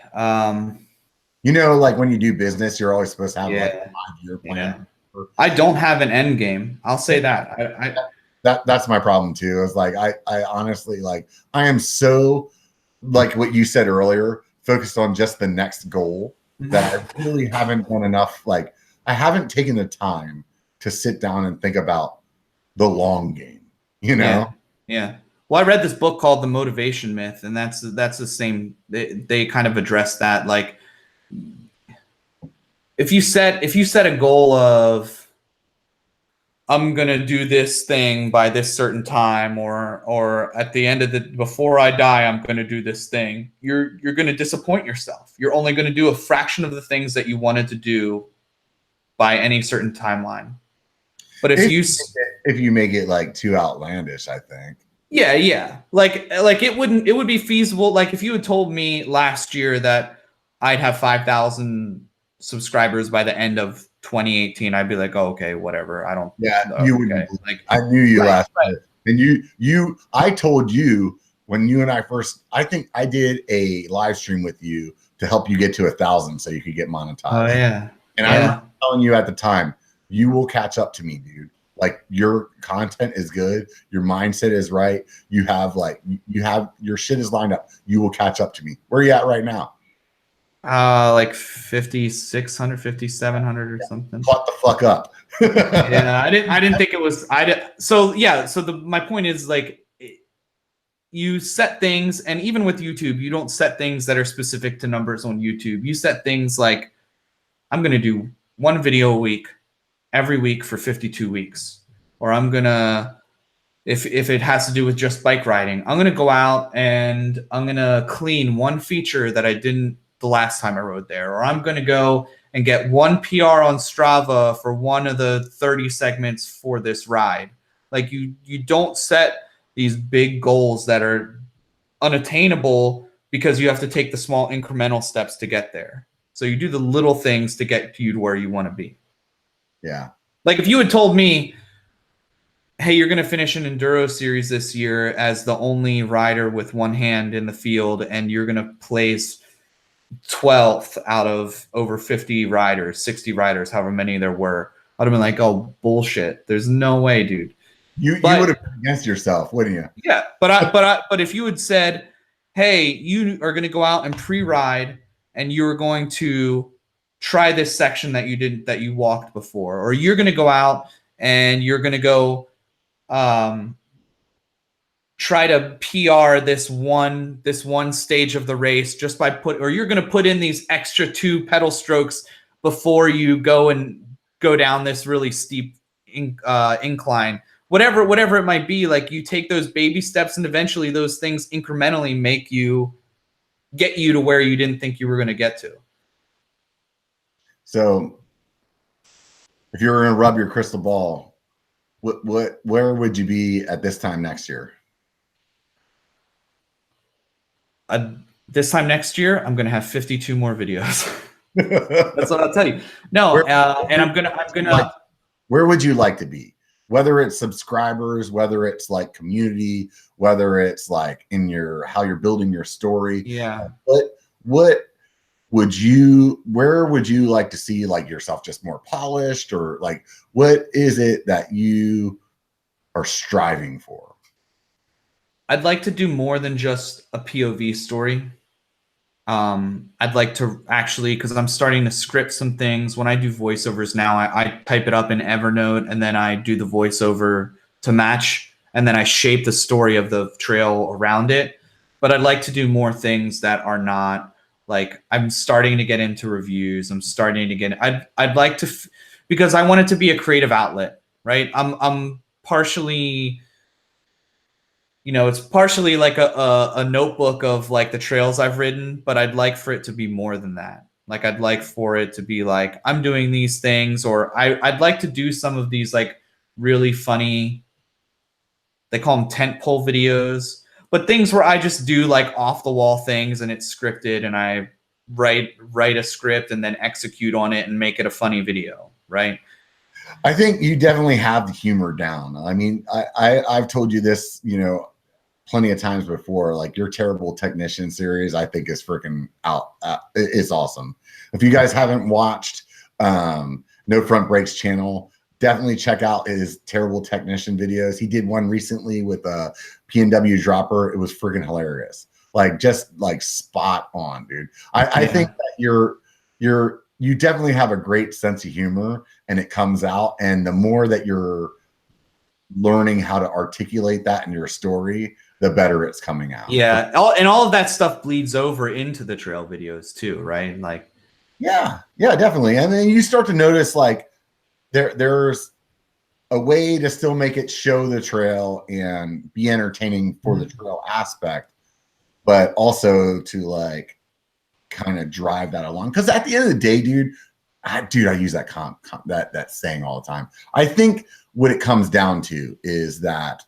Like when you do business, you're always supposed to have like a 5-year plan. Yeah. I don't have an end game. I'll say that. That's my problem too. Is like I honestly like I am so like what you said earlier, focused on just the next goal that I really haven't done enough. Like I haven't taken the time to sit down and think about the long game. Yeah. Well, I read this book called The Motivation Myth, and that's the same. They kind of address that. Like, if you set a goal of I'm gonna do this thing by this certain time, or at the end of before I die, I'm gonna do this thing, you're gonna disappoint yourself. You're only gonna do a fraction of the things that you wanted to do by any certain timeline. But if you make it like too outlandish, I think. Yeah. Like it would be feasible. Like if you had told me last year that I'd have 5,000 subscribers by the end of 2018, I'd be like, oh, okay, whatever. I don't. Yeah, you wouldn't. Like I knew you last year, and I told you when you and I first. I think I did a live stream with you to help you get to 1,000 so you could get monetized. Oh yeah. And I was telling you at the time, you will catch up to me, dude. Like your content is good, your mindset is right. You have your shit is lined up. You will catch up to me. Where are you at right now? Like 5,600, 5,700 or something. Caught the fuck up. Yeah, I didn't think it was. So my point is like you set things, and even with YouTube, you don't set things that are specific to numbers on YouTube. You set things like I'm gonna do one video a week, every week for 52 weeks, or I'm gonna, if it has to do with just bike riding, I'm gonna go out and I'm gonna clean one feature that I didn't the last time I rode there, or I'm gonna go and get one PR on Strava for one of the 30 segments for this ride. Like you don't set these big goals that are unattainable because you have to take the small incremental steps to get there. So you do the little things to get you to where you want to be. Yeah. Like if you had told me, hey, you're going to finish an enduro series this year as the only rider with one hand in the field, and you're going to place 12th out of over 50 riders, 60 riders, however many there were, I'd have been like, oh, bullshit. There's no way, dude. You would have been against yourself, wouldn't you? Yeah, but if you had said, hey, you are going to go out and pre-ride, and you're going to try this section that you walked before, or you're going to go out and you're going to go try to PR this one stage of the race just by or you're going to put in these extra 2 pedal strokes before you go down this really steep incline. Whatever it might be, like you take those baby steps, and eventually those things incrementally get you to where you didn't think you were going to get to. So if you were going to rub your crystal ball, where would you be at this time next year? This time next year, I'm going to have 52 more videos. That's what I'll tell you. No, and I'm gonna. Where would you like to be? Whether it's subscribers, whether it's like community, whether it's like in how you're building your story. Yeah. Where would you like to see like yourself just more polished, or like what is it that you are striving for? I'd like to do more than just a POV story. I'd like to actually, because I'm starting to script some things. When I do voiceovers now, I type it up in Evernote, and then I do the voiceover to match, and then I shape the story of the trail around it. But I'd like to do more things that are not like, I'm starting to get into reviews. I'm starting to get, I'd like to, because I want it to be a creative outlet, right? I'm partially, it's partially like a notebook of like the trails I've ridden, but I'd like for it to be more than that. Like I'd like for it to be like, I'm doing these things, or I'd like to do some of these like really funny, they call them tent pole videos, but things where I just do like off the wall things, and it's scripted, and I write a script and then execute on it and make it a funny video, right? I think you definitely have the humor down. I mean, I've told you this, plenty of times before, like your Terrible Technician series, I think is freaking out. It's awesome. If you guys haven't watched No Front Brakes channel, definitely check out his Terrible Technician videos. He did one recently with a P&W dropper. It was freaking hilarious. Like just like spot on, dude. I think that you definitely have a great sense of humor, and it comes out. And the more that you're learning how to articulate that in your story, the better it's coming out. Yeah. All of that stuff bleeds over into the trail videos too, right? Like, yeah, definitely. And then you start to notice like there's a way to still make it show the trail and be entertaining for the trail aspect, but also to like kind of drive that along. Because at the end of the day, dude, I use that that saying all the time. I think what it comes down to is that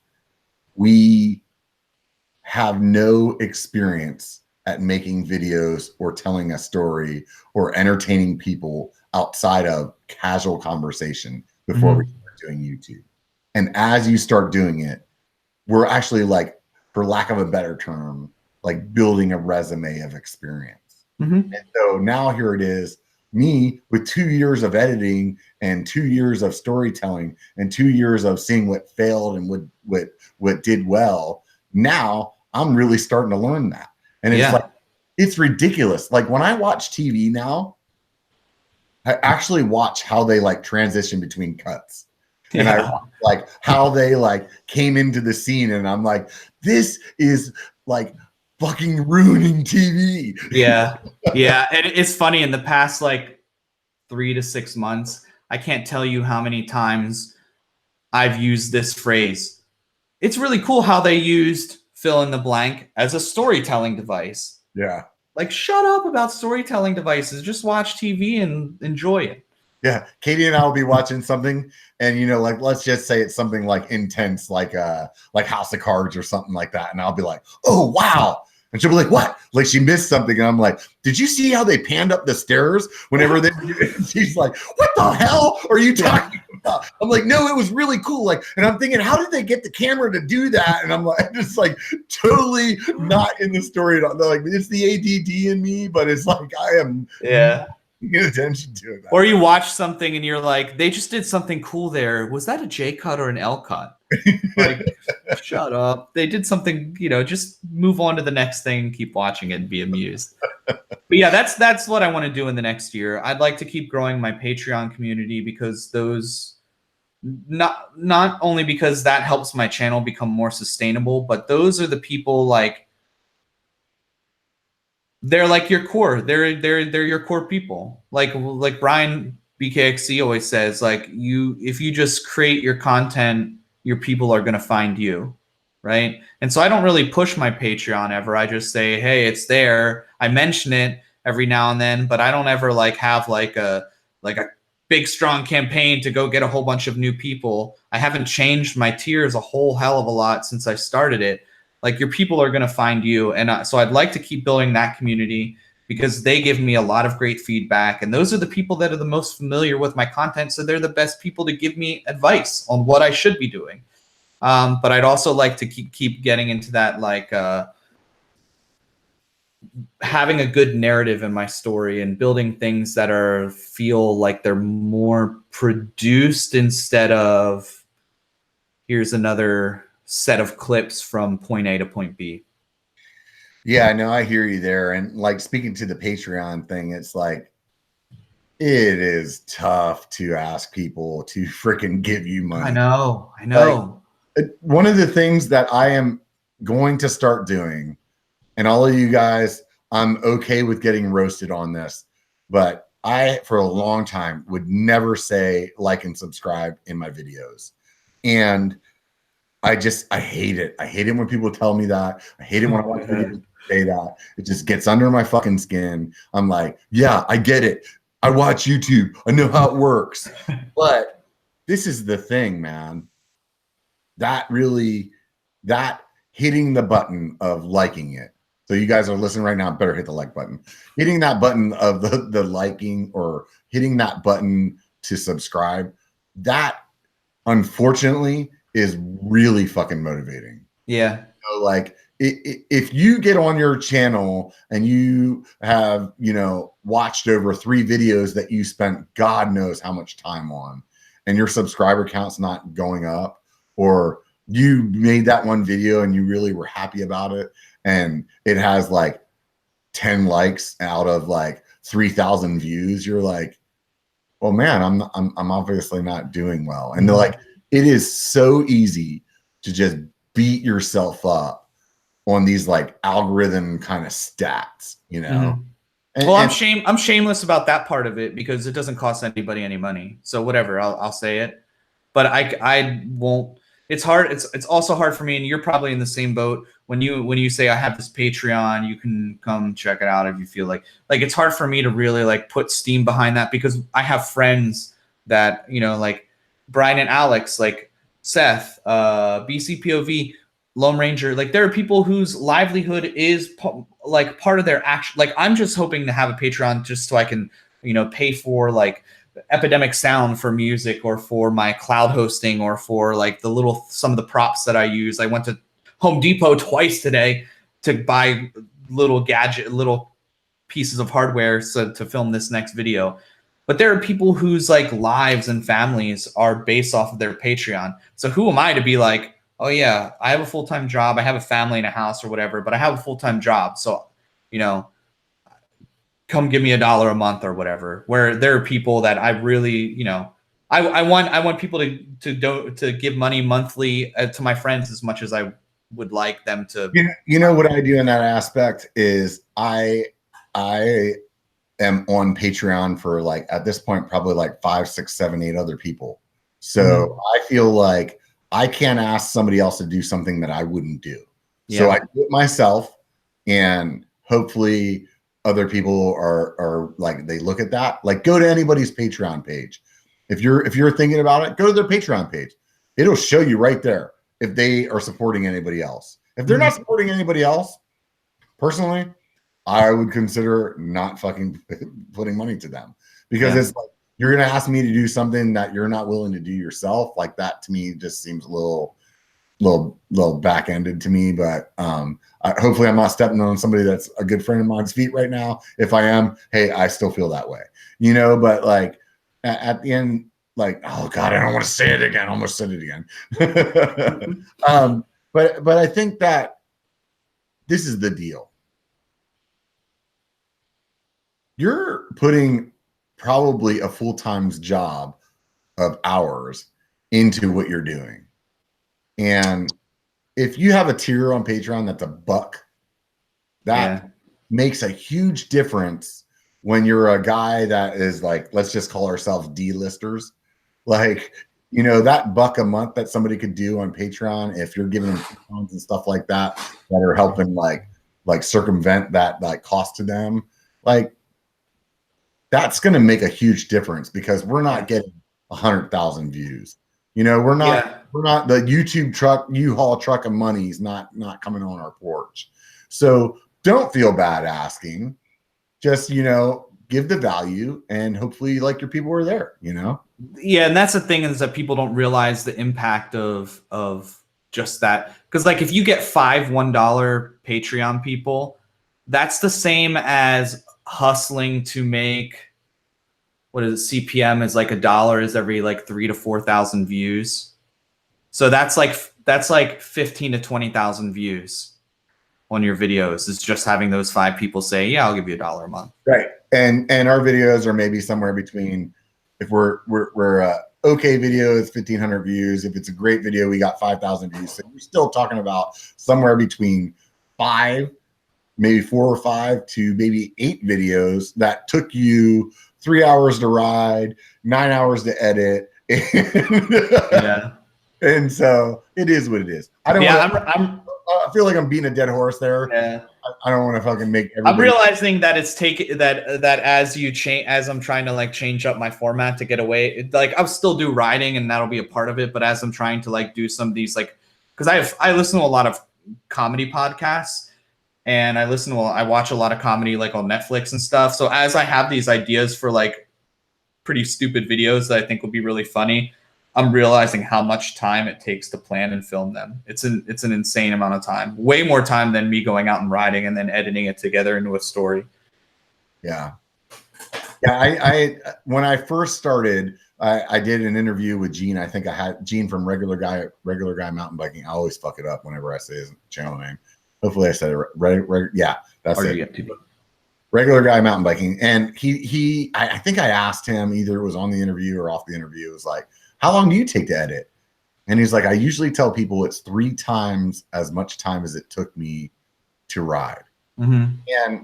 we have no experience at making videos or telling a story or entertaining people outside of casual conversation before we start doing YouTube. And as you start doing it, we're actually like, for lack of a better term, like building a resume of experience. And so now here it is, me with 2 years of editing and 2 years of storytelling and 2 years of seeing what failed and what did well. Now I'm really starting to learn that. And it's like, it's ridiculous. Like when I watch TV now, I actually watch how they like transition between cuts. And I watch, like how they like came into the scene, and I'm like, this is like fucking ruining TV. Yeah. And it's funny, in the past like 3 to 6 months, I can't tell you how many times I've used this phrase. It's really cool how they used fill in the blank as a storytelling device. Yeah. Like, shut up about storytelling devices. Just watch TV and enjoy it. Yeah. Katie and I will be watching something, and like let's just say it's something like intense, like House of Cards or something like that. And I'll be like, oh wow. And she'll be like, what? Like she missed something. And I'm like, did you see how they panned up the stairs whenever they she's like, what the hell are you talking about? I'm like, no, it was really cool. Like, and I'm thinking, how did they get the camera to do that? And I'm like, just like totally not in the story at all. They're like, it's the ADD in me, but it's like I am paying attention to it. Or you watch something and you're like, they just did something cool there. Was that a J cut or an L cut? Like, shut up. They did something, just move on to the next thing, keep watching it and be amused. But yeah, that's what I want to do in the next year. I'd like to keep growing my Patreon community because those not only because that helps my channel become more sustainable, but those are the people like they're like your core. They're your core people. Like Brian BKXC always says, like if you just create your content, your people are going to find you, right? And so I don't really push my Patreon ever. I just say, hey, it's there. I mention it every now and then, but I don't ever like have like a big strong campaign to go get a whole bunch of new people. I haven't changed my tiers a whole hell of a lot since I started it. Like your people are going to find you, and so I'd like to keep building that community because they give me a lot of great feedback, and those are the people that are the most familiar with my content, so they're the best people to give me advice on what I should be doing. But I'd also like to keep getting into that, like having a good narrative in my story and building things that feel like they're more produced instead of here's another set of clips from point A to point B. Yeah, no, I hear you there. And like speaking to the Patreon thing, it's like it is tough to ask people to freaking give you money. I know. Like, one of the things that I am going to start doing, and all of you guys, I'm okay with getting roasted on this, but I, for a long time, would never say like and subscribe in my videos. And I hate it. I hate it when people tell me that. I hate it when I watch videos say that. It just gets under my fucking skin. I'm like, yeah, I get it. I watch YouTube. I know how it works. But this is the thing, man. That hitting the button of liking it. So you guys are listening right now, better hit the like button. Hitting that button of the liking or hitting that button to subscribe, that unfortunately is really fucking motivating. Yeah. So like if you get on your channel and you have, watched over 3 videos that you spent God knows how much time on, and your subscriber count's not going up, or you made that one video and you really were happy about it and it has like 10 likes out of like 3,000 views, you're like, well, man, I'm obviously not doing well. And they're like, it is so easy to just beat yourself up on these like algorithm kind of stats, Mm-hmm. I'm shameless about that part of it because it doesn't cost anybody any money. So whatever, I'll say it, but I won't. It's hard. It's also hard for me, and you're probably in the same boat. When you say I have this Patreon, you can come check it out if you feel like it's hard for me to really like put steam behind that because I have friends that like Brian and Alex, like Seth, BCPOV, Lone Ranger, like there are people whose livelihood is like part of their action. Like I'm just hoping to have a Patreon just so I can pay for like Epidemic Sound for music or for my cloud hosting or for like some of the props that I use. I went to Home Depot twice today to buy little pieces of hardware to film this next video. But there are people whose like lives and families are based off of their Patreon. So who am I to be like, oh yeah, I have a full-time job, I have a family and a house or whatever, but I have a full-time job. So, come give me $1 a month or whatever, where there are people that I really, I want people to give money monthly to my friends as much as I would like them to. What I do in that aspect is I am on Patreon for like at this point probably like 5, 6, 7, 8 other people. So I feel like I can't ask somebody else to do something that I wouldn't do. Yeah. So I do it myself, and hopefully other people are like, they look at that, like go to anybody's Patreon page. If you're thinking about it, go to their Patreon page. It'll show you right there if they are supporting anybody else. If they're not supporting anybody else, personally, I would consider not fucking putting money to them, because it's like you're going to ask me to do something that you're not willing to do yourself. Like that to me just seems a little back-ended to me, but hopefully I'm not stepping on somebody that's a good friend of mine's feet right now. If I am, hey, I still feel that way, you know, but like at the end, like, oh God, I don't want to say it again. I almost said it again. But I think that this is the deal. You're putting probably a full-time job of hours into what you're doing. And if you have a tier on Patreon that's $1, that makes a huge difference when you're a guy that is like, let's just call ourselves D-listers. Like, you know, that $1 a month that somebody could do on Patreon, if you're giving them coupons and stuff like that, that are helping like circumvent that like cost to them, like that's going to make a huge difference because we're not getting 100,000 views. You know, we're not the YouTube truck, U-Haul truck of money is not coming on our porch. So don't feel bad asking. Just, you know, give the value and hopefully like your people are there, you know? Yeah, and that's the thing is that people don't realize the impact of just that. Because like if you get 5 $1 Patreon people, that's the same as hustling to make, what is it, CPM is like $1 is every like 3,000 to 4,000 views. So that's like 15 to 20,000 views on your videos is just having those 5 people say, yeah, I'll give you $1 a month. Right. And our videos are maybe somewhere between, if we're okay video, it's 1,500 views. If it's a great video, we got 5,000 views. So we're still talking about somewhere between 5, maybe 4 or 5 to maybe 8 videos that took you 3 hours to ride, 9 hours to edit. And so it is what it is. I feel like I'm beating a dead horse there. Yeah. I don't want to fucking make everybody. I'm realizing that it's that as you change, as I'm trying to like change up my format to get away, like I'll still do writing and that'll be a part of it. But as I'm trying to like do some of these, like, because I listen to a lot of comedy podcasts and I watch a lot of comedy like on Netflix and stuff. So as I have these ideas for like pretty stupid videos that I think will be really funny, I'm realizing how much time it takes to plan and film them. It's an insane amount of time, way more time than me going out and writing and then editing it together into a story. Yeah. I when I first started, I did an interview with Gene. I think I had Gene from Regular Guy Mountain Biking. I always fuck it up whenever I say his channel name. Hopefully I said it right. Yeah, that's it. Regular Guy Mountain Biking. And I think I asked him, either it was on the interview or off the interview, it was like, how long do you take to edit? And he's like, I usually tell people it's 3 times as much time as it took me to ride. Mm-hmm.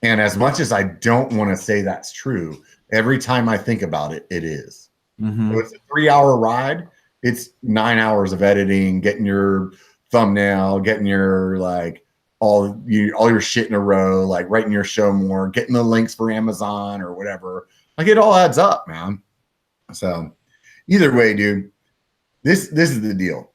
And as much as I don't want to say that's true, every time I think about it, it is. Mm-hmm. So it's a 3-hour ride. It's 9 hours of editing, getting your thumbnail, getting your like all your shit in a row, like writing your show more, getting the links for Amazon or whatever. Like it all adds up, man. So either way, dude, this is the deal.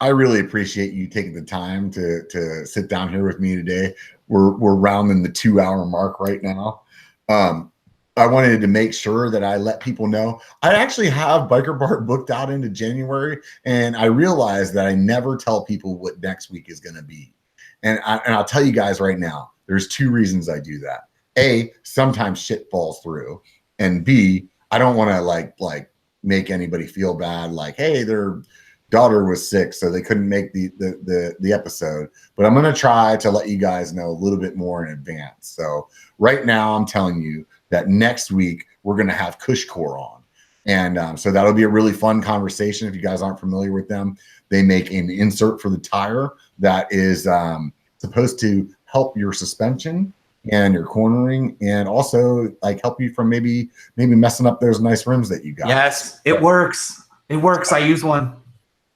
I really appreciate you taking the time to sit down here with me today. We're rounding the 2-hour mark right now. I wanted to make sure that I let people know. I actually have B1KER Bar booked out into January, and I realized that I never tell people what next week is going to be. And I'll tell you guys right now, there's 2 reasons I do that. A, sometimes shit falls through, and B, I don't want to like make anybody feel bad, like, hey, their daughter was sick, so they couldn't make the episode. But I'm going to try to let you guys know a little bit more in advance. So right now, I'm telling you that next week we're going to have B1KER on, and so that'll be a really fun conversation. If you guys aren't familiar with them, they make an insert for the tire that is supposed to help your suspension and your cornering, and also like help you from maybe messing up those nice rims that you got. Yes, it works. It works. I use one.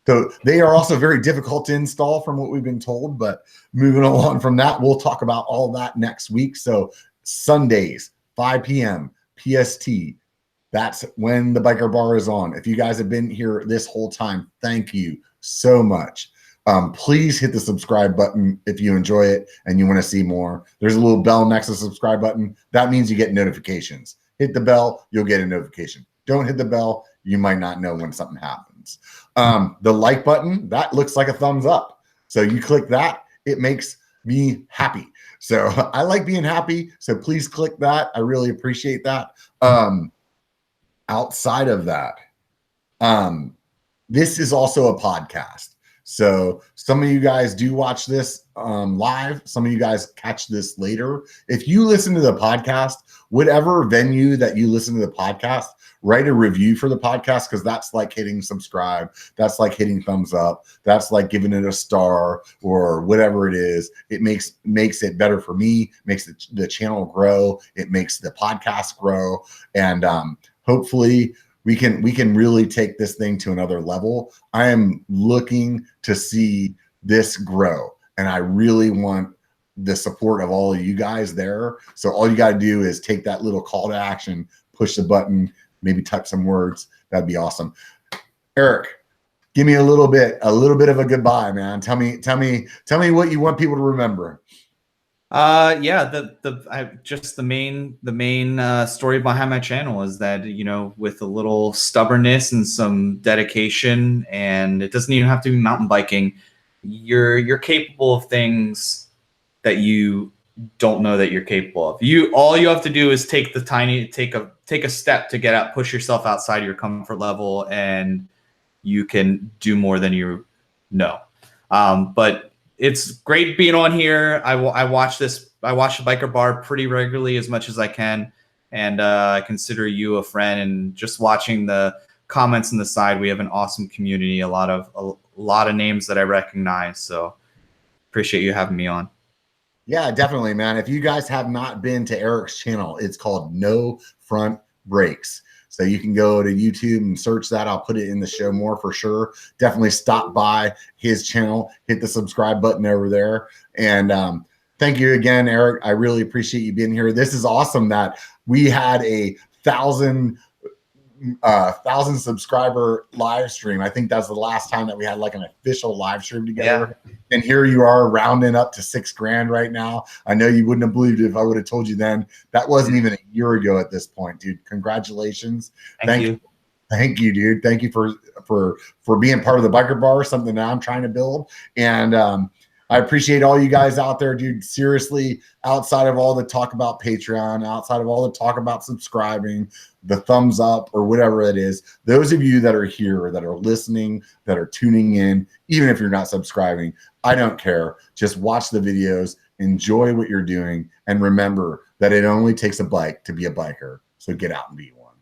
So they are also very difficult to install from what we've been told, but moving along from that, we'll talk about all that next week. So Sundays, 5 p.m. PST, that's when the B1KER Bar is on. If you guys have been here this whole time, thank you so much. Please hit the subscribe button if you enjoy it and you want to see more. There's a little bell next to the subscribe button. That means you get notifications. Hit the bell, you'll get a notification. Don't hit the bell, you might not know when something happens. The like button, that looks like a thumbs up. So you click that, it makes me happy. So I like being happy. So please click that. I really appreciate that. Outside of that, this is also a podcast. So some of you guys do watch this live. Some of you guys catch this later. If you listen to the podcast, whatever venue that you listen to the podcast, write a review for the podcast, because that's like hitting subscribe. That's like hitting thumbs up. That's like giving it a star or whatever it is. It makes it better for me, makes the channel grow. It makes the podcast grow. And hopefully we can really take this thing to another level. I am looking to see this grow, and I really want the support of all of you guys there. So all you got to do is take that little call to action, push the button, maybe type some words. That'd be awesome. Eric, give me a little bit of a goodbye, man. Tell me what you want people to remember. Just the main story behind my channel is that, you know, with a little stubbornness and some dedication, and it doesn't even have to be mountain biking, you're capable of things that you don't know that you're capable of. All you have to do is take a step to get out, push yourself outside of your comfort level, and you can do more than you know. But it's great being on here. I watch the B1KER Bar pretty regularly, as much as I can, and I consider you a friend. And just watching the comments on the side, we have an awesome community, a lot of names that I recognize. So appreciate you having me on. Yeah, definitely, man. If you guys have not been to Eric's channel, it's called No Front Brakes. So you can go to YouTube and search that. I'll put it in the show more for sure. Definitely stop by his channel, hit the subscribe button over there. And thank you again, Eric. I really appreciate you being here. This is awesome that we had a 1,000 subscriber live stream. I think that's the last time that we had like an official live stream together. Yeah. And here you are rounding up to $6,000 right now. I know you wouldn't have believed it if I would have told you then. That wasn't even a year ago at this point, dude. Congratulations. Thank you. Thank you, dude. Thank you for being part of the B1KER Bar, something that I'm trying to build. And I appreciate all you guys out there, dude. Seriously, outside of all the talk about Patreon, outside of all the talk about subscribing, the thumbs up or whatever it is, those of you that are here, that are listening, that are tuning in, even if you're not subscribing, I don't care. Just watch the videos, enjoy what you're doing, and remember that it only takes a bike to be a biker. So get out and be one.